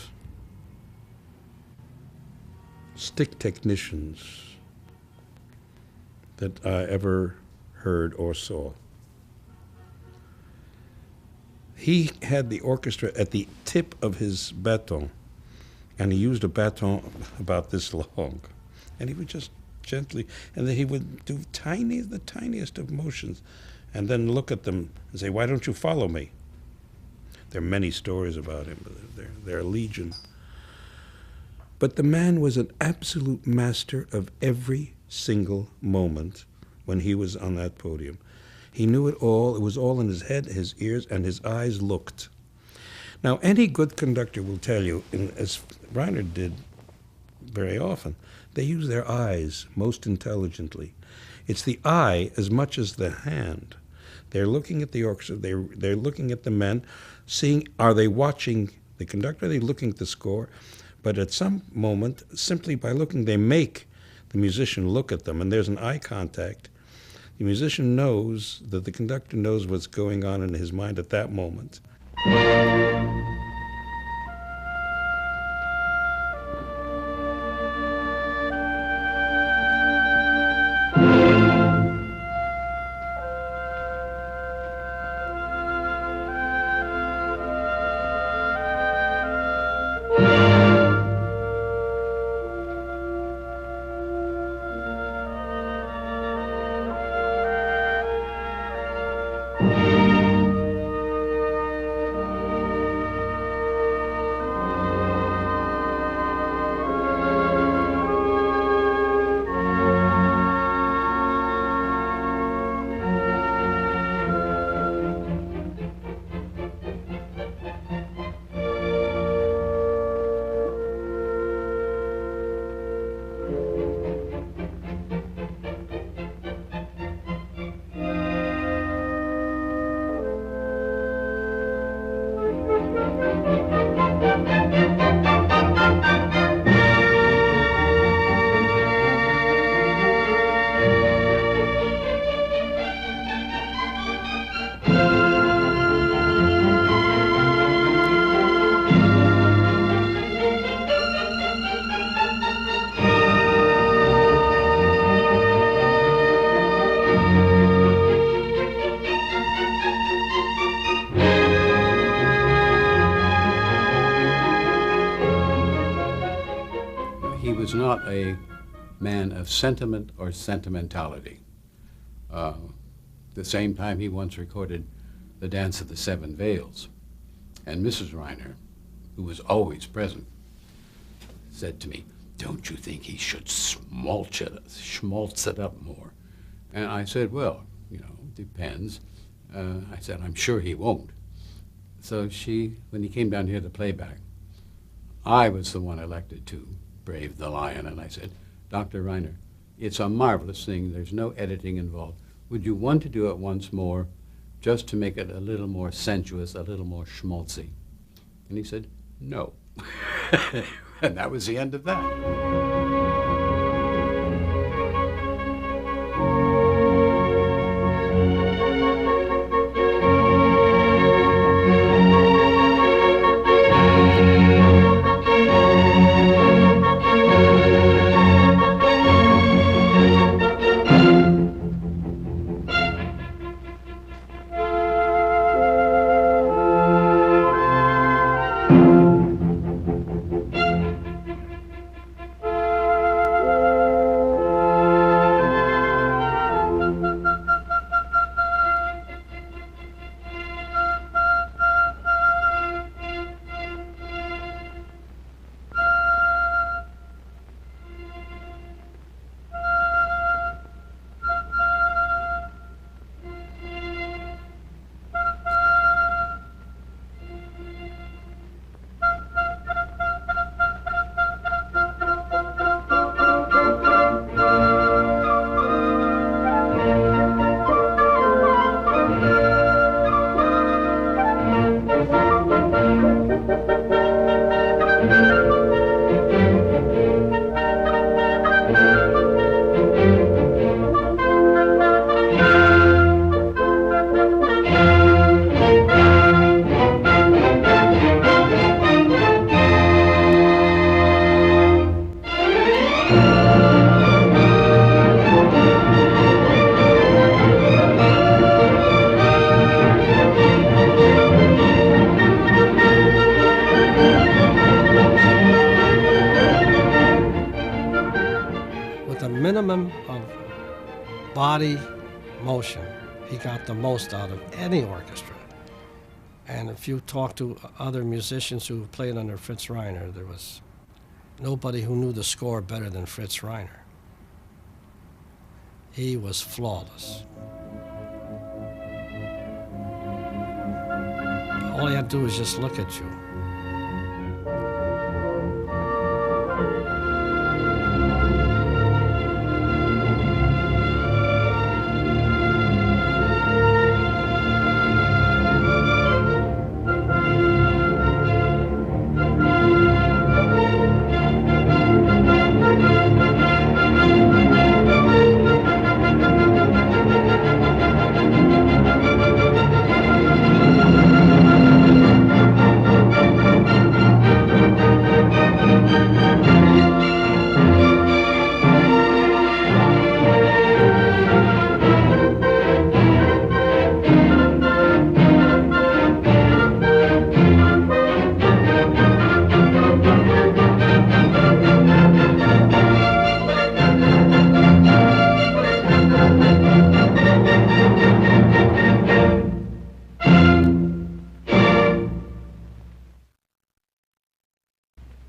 Speaker 2: stick technicians that I ever heard or saw. He had the orchestra at the tip of his baton, and he used a baton about this long, and he would just gently, and then he would do the tiniest of motions, and then look at them and say, "Why don't you follow me?" There are many stories about him, but they're legion. But the man was an absolute master of every single moment when he was on that podium. He knew it all. It was all in his head, his ears, and his eyes looked. Now, any good conductor will tell you, as Reiner did very often, they use their eyes most intelligently. It's the eye as much as the hand. They're looking at the orchestra, they're looking at the men, seeing, are they watching the conductor, are they looking at the score? But at some moment, simply by looking, they make the musician look at them, and there's an eye contact. The musician knows that the conductor knows what's going on in his mind at that moment.
Speaker 21: Was not a man of sentiment or sentimentality. The same time he once recorded The Dance of the Seven Veils. And Mrs. Reiner, who was always present, said to me, "Don't you think he should schmaltz it up more?" And I said, "Well, you know, depends." I said, "I'm sure he won't." So when he came down here to playback, I was the one elected to brave the lion, and I said, "Dr. Reiner, it's a marvelous thing. There's no editing involved. Would you want to do it once more just to make it a little more sensuous, a little more schmaltzy?" And he said, "No." And that was the end of that.
Speaker 5: body motion, he got the most out of any orchestra. And if you talk to other musicians who played under Fritz Reiner, there was nobody who knew the score better than Fritz Reiner. He was flawless. All he had to do was just look at you.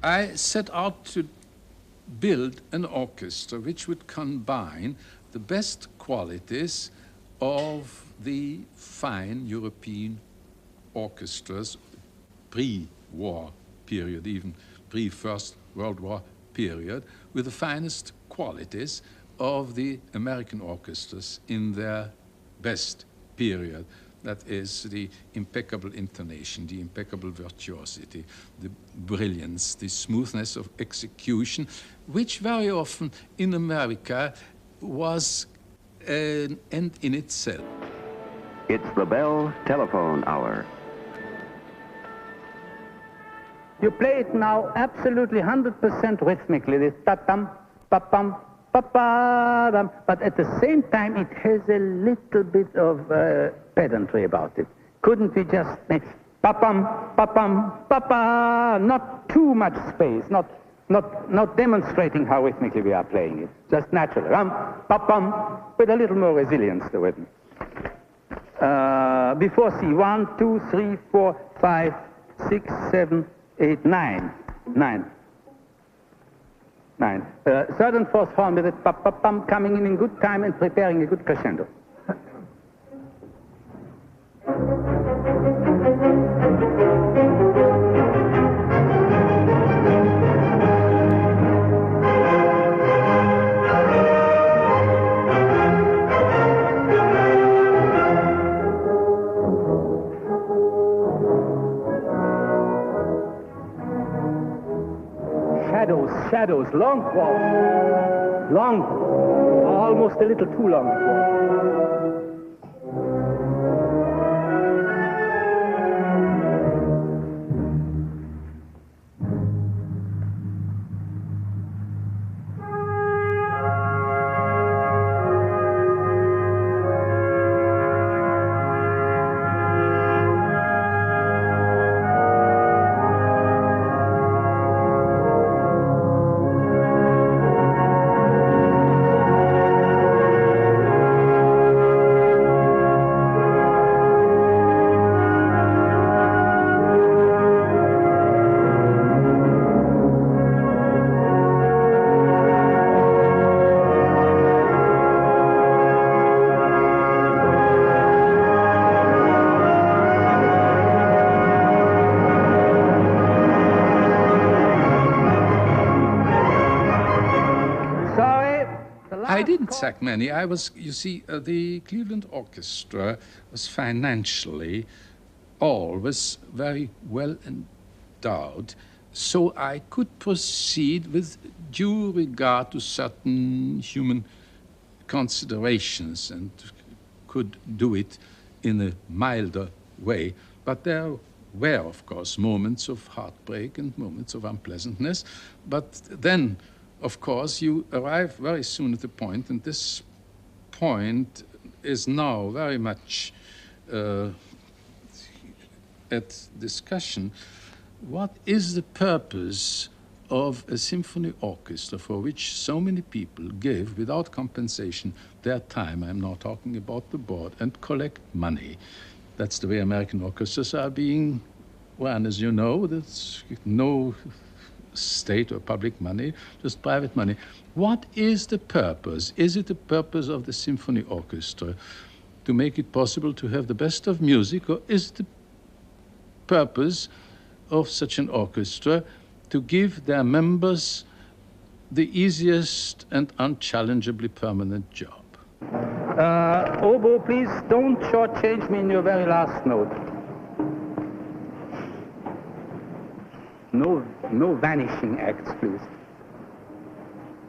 Speaker 13: I set out to build an orchestra which would combine the best qualities of the fine European orchestras, pre-war period, even pre-First World War period, with the finest qualities of the American orchestras in their best period. That is the impeccable intonation, the impeccable virtuosity, the brilliance, the smoothness of execution, which very often in America was an end in itself.
Speaker 6: It's the Bell Telephone Hour.
Speaker 8: You play it now absolutely 100% rhythmically, this ta-tam, pa-pam, pa-pa-dam, but at the same time it has a little bit of pedantry about it. Couldn't we just make pa-pam, pa-pam, pa-pa, not too much space, not demonstrating how rhythmically we are playing it, just naturally, pa-pam, with a little more resilience to it. Before C, 1, 2, 3, 4, 5, 6, 7, 8, 9. Third and fourth horn with it, pa-pa-pam, coming in good time and preparing a good crescendo. Shadows, long quad, long, almost a little too long quad.
Speaker 13: I didn't sack many. I was, you see, the Cleveland Orchestra was financially always very well endowed, so I could proceed with due regard to certain human considerations and could do it in a milder way. But there were, of course, moments of heartbreak and moments of unpleasantness. But then, of course, you arrive very soon at the point, and this point is now very much at discussion. What is the purpose of a symphony orchestra for which so many people give, without compensation, their time, I'm now talking about the board, and collect money. That's the way American orchestras are being run, as you know. There's no state or public money, just private money. What is the purpose? Is it the purpose of the symphony orchestra to make it possible to have the best of music, or is it the purpose of such an orchestra to give their members the easiest and unchallengeably permanent job?
Speaker 8: Oboe, please don't shortchange me in your very last note. No vanishing acts, please.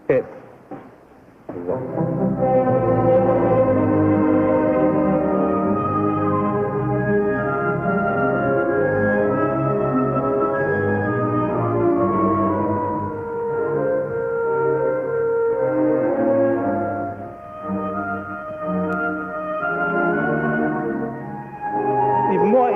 Speaker 8: F. Even more A.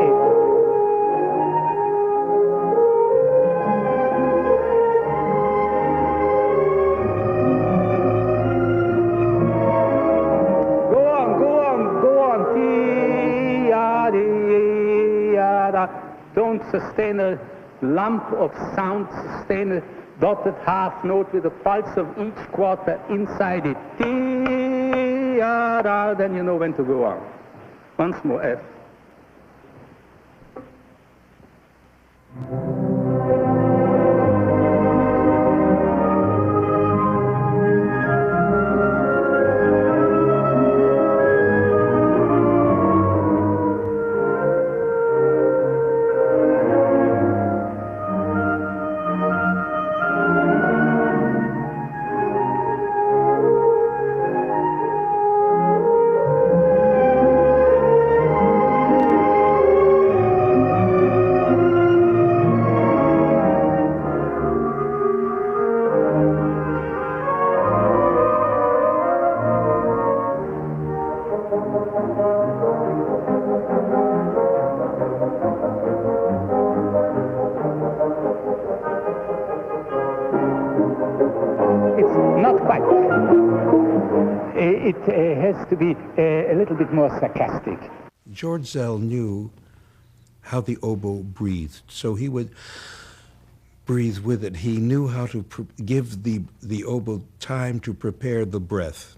Speaker 8: Don't sustain a lump of sound, sustain a dotted half note with a pulse of each quarter inside it. Then you know when to go on. Once more, F. It has to be a little bit more sarcastic.
Speaker 2: George Szell knew how the oboe breathed, so he would breathe with it. He knew how to give the oboe time to prepare the breath.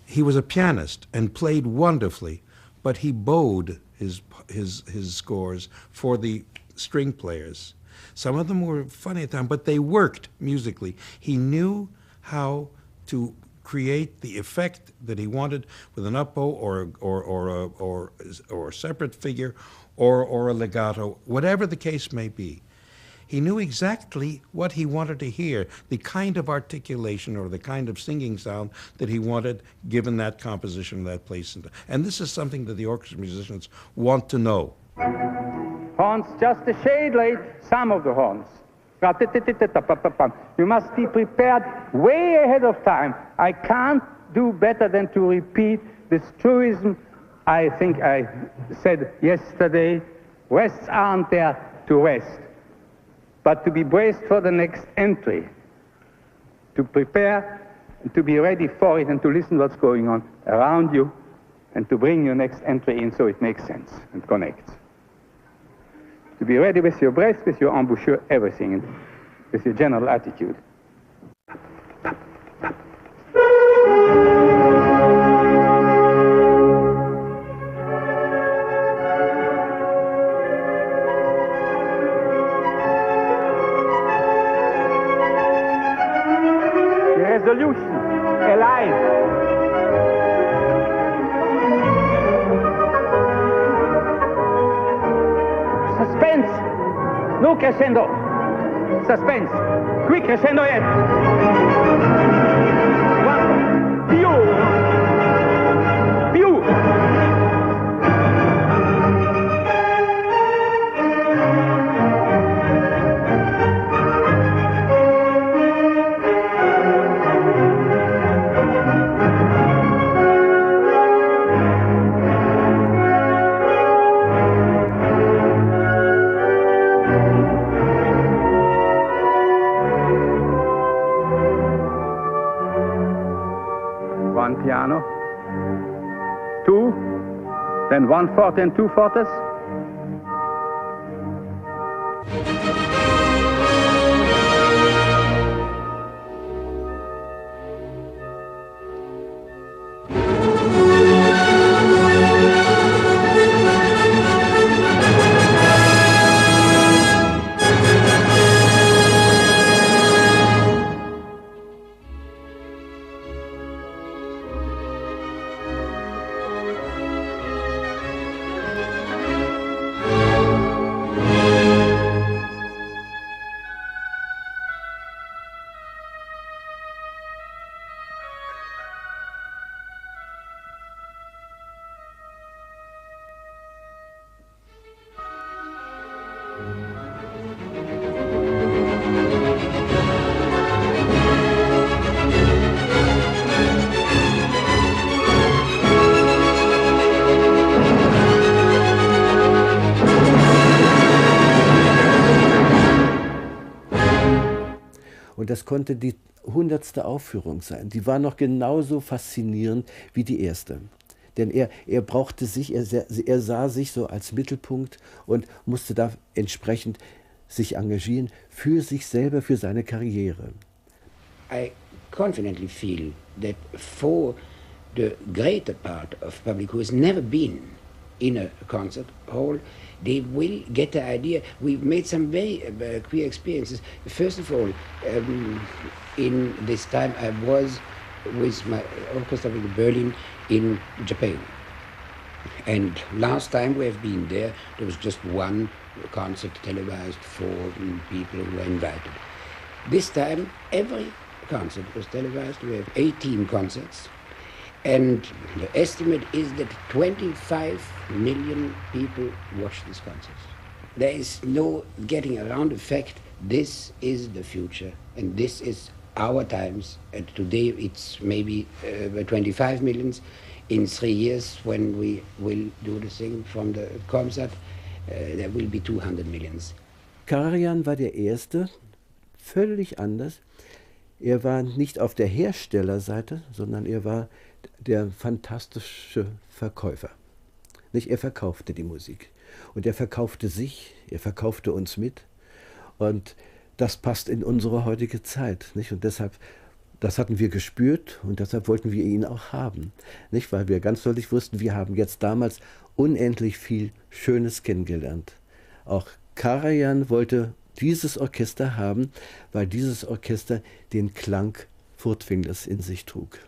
Speaker 2: He was a pianist and played wonderfully, but he bowed his scores for the string players. Some of them were funny at times, but they worked musically. He knew how to create the effect that he wanted with an up bow or a separate figure or a legato, whatever the case may be. He knew exactly what he wanted to hear, the kind of articulation or the kind of singing sound that he wanted given that composition, that place. And this is something that the orchestra musicians want to know.
Speaker 8: Horns just a shade late, some of the horns. You must be prepared way ahead of time. I can't do better than to repeat this truism I think I said yesterday. Rests aren't there to rest, but to be braced for the next entry, to prepare and to be ready for it and to listen what's going on around you and to bring your next entry in so it makes sense and connects. To be ready with your breath, with your embouchure, everything, and with your general attitude. Resolution, alive. Suspense, no crescendo. Suspense, quick crescendo yet. One, più. piano. 2, then 1 forte and 2 fortes.
Speaker 19: Und das konnte die 100. Aufführung sein. Die war noch genauso faszinierend wie die erste. Denn er brauchte sich, er sah sich so als Mittelpunkt und musste da entsprechend sich engagieren für sich selber, für seine Karriere.
Speaker 1: I confidently feel that for the greater part of public who has never been in a concert hall, they will get the idea. We've made some very queer experiences. First of all, in this time I was with my orchestra in Berlin in Japan. And last time we have been there was just one concert televised for people who were invited. This time every concert was televised. We have 18 concerts. And the estimate is that 25 million people watch these concerts. There is no getting around the fact this is the future and this is our times. And today it's maybe 25 millions. In 3 years, when we will do the thing from the concert, there will be 200 millions.
Speaker 19: Karajan war der Erste, völlig anders. Er war nicht auf der Herstellerseite, sondern er war der fantastische Verkäufer. Nicht? Er verkaufte die Musik. Und er verkaufte sich, er verkaufte uns mit. Und das passt in unsere heutige Zeit. Nicht? Und deshalb, das hatten wir gespürt und deshalb wollten wir ihn auch haben. Nicht? Weil wir ganz deutlich wussten, wir haben jetzt damals unendlich viel Schönes kennengelernt. Auch Karajan wollte dieses Orchester haben, weil dieses Orchester den Klang Furtwänglers in sich trug.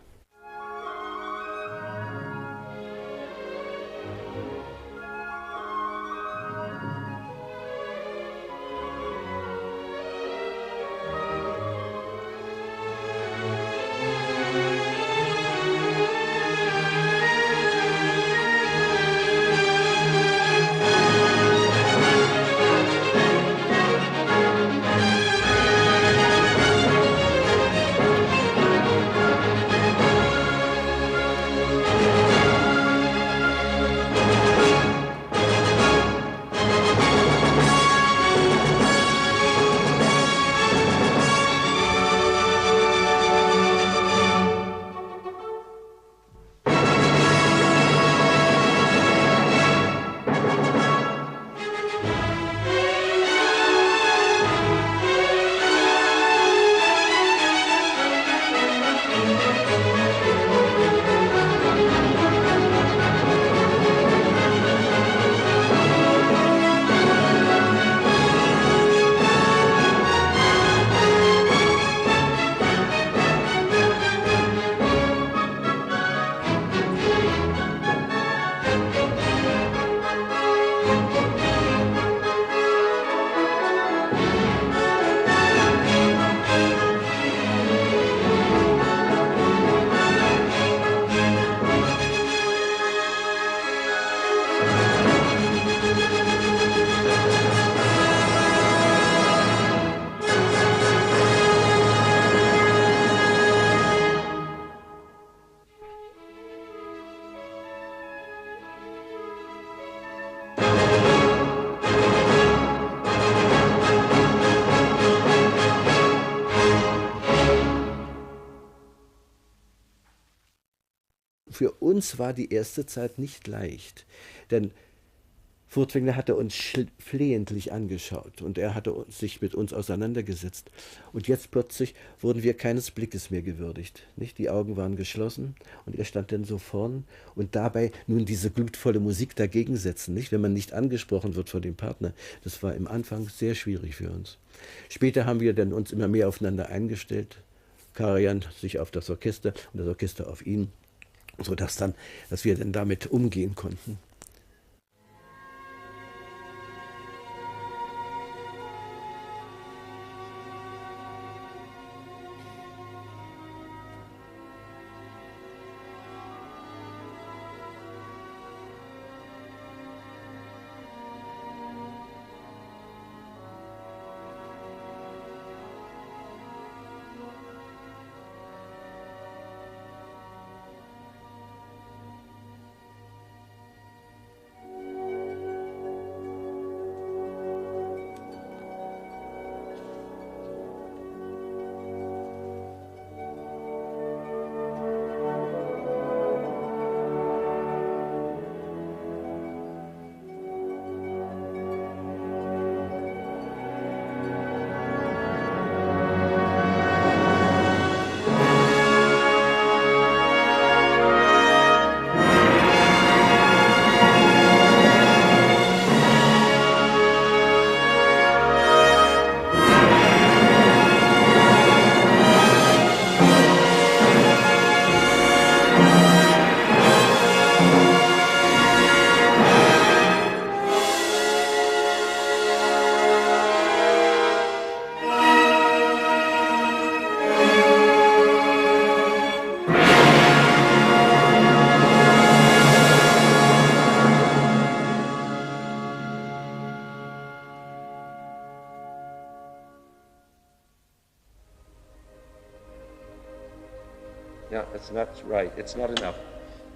Speaker 19: für uns war die erste Zeit nicht leicht, denn Furtwängler hatte uns flehentlich angeschaut und er hatte sich mit uns auseinandergesetzt. Und jetzt plötzlich wurden wir keines Blickes mehr gewürdigt. Nicht? Die Augen waren geschlossen und er stand dann so vorn und dabei nun diese glutvolle Musik dagegen setzen, nicht? Wenn man nicht angesprochen wird von dem Partner. Das war im Anfang sehr schwierig für uns. Später haben wir dann uns immer mehr aufeinander eingestellt. Karajan sich auf das Orchester und das Orchester auf ihn, sodass wir dann damit umgehen konnten.
Speaker 7: No, that's not right. It's not enough.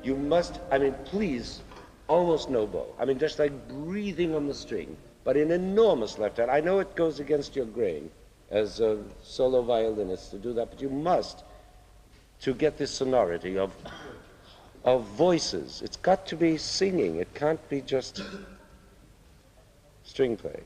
Speaker 7: You must, I mean, please, almost no bow. I mean, just like breathing on the string, but an enormous left hand. I know it goes against your grain as a solo violinist to do that, but you must, to get this sonority of voices. It's got to be singing. It can't be just string playing.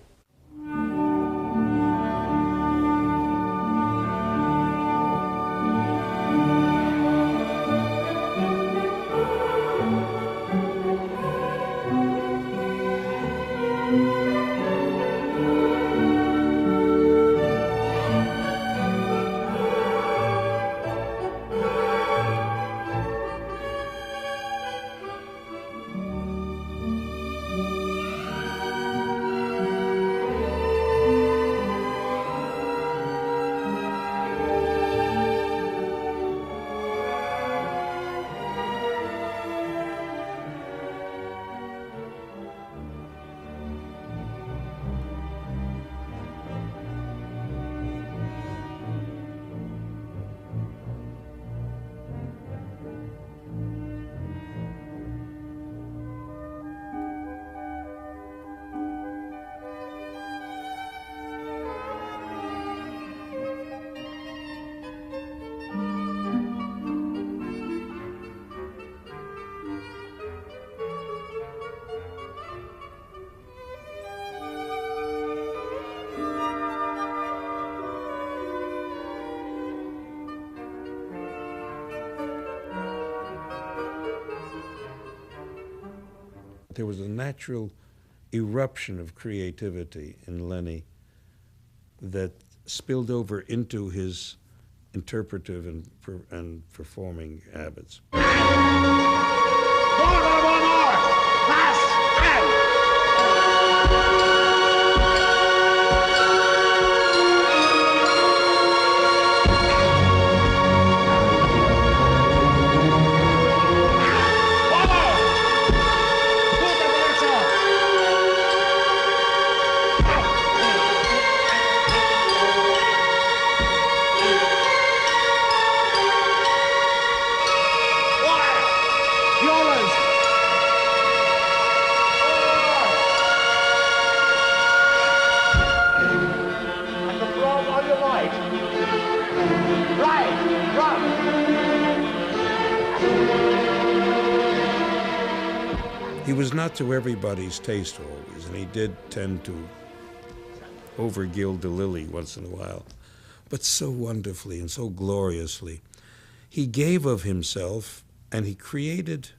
Speaker 2: There was a natural eruption of creativity in Lenny that spilled over into his interpretive and performing habits. He was not to everybody's taste always, and he did tend to over-gild the lily once in a while, but so wonderfully and so gloriously. He gave of himself, and he created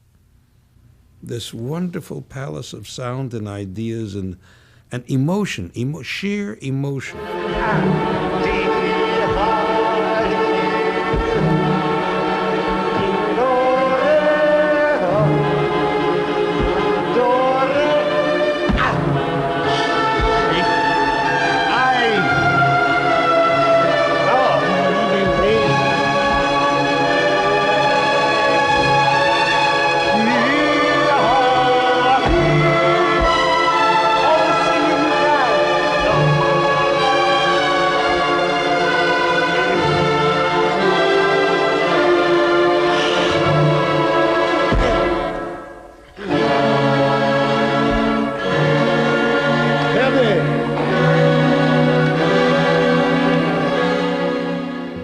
Speaker 2: this wonderful palace of sound and ideas and emotion, sheer emotion.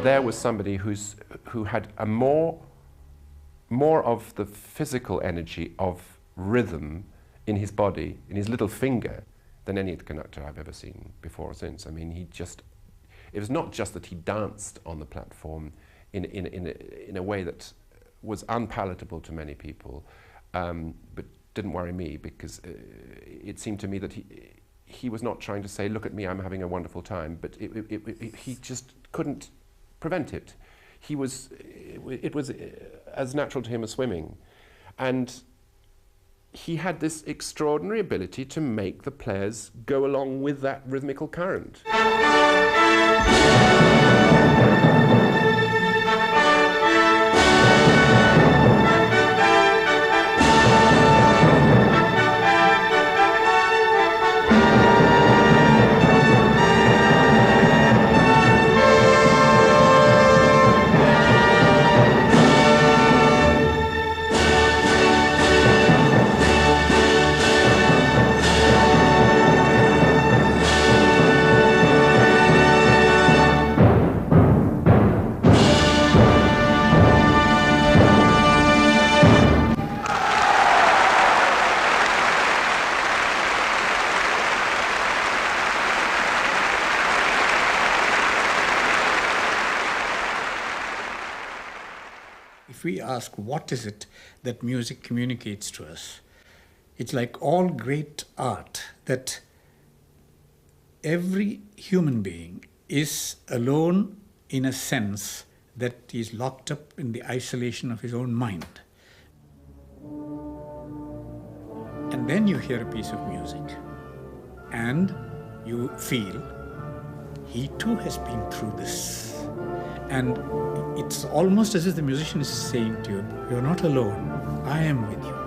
Speaker 9: There was somebody who had a more of the physical energy of rhythm in his body, in his little finger, than any conductor I've ever seen before or since. I mean, it was not just that he danced on the platform in a way that was unpalatable to many people, but didn't worry me, because it seemed to me that he was not trying to say, look at me, I'm having a wonderful time, but he just couldn't prevent it. It was as natural to him as swimming. And he had this extraordinary ability to make the players go along with that rhythmical current.
Speaker 12: If we ask what is it that music communicates to us, it's like all great art, that every human being is alone in a sense that he is locked up in the isolation of his own mind. And then you hear a piece of music and you feel he too has been through this. And it's almost as if the musician is saying to you, you're not alone, I am with you.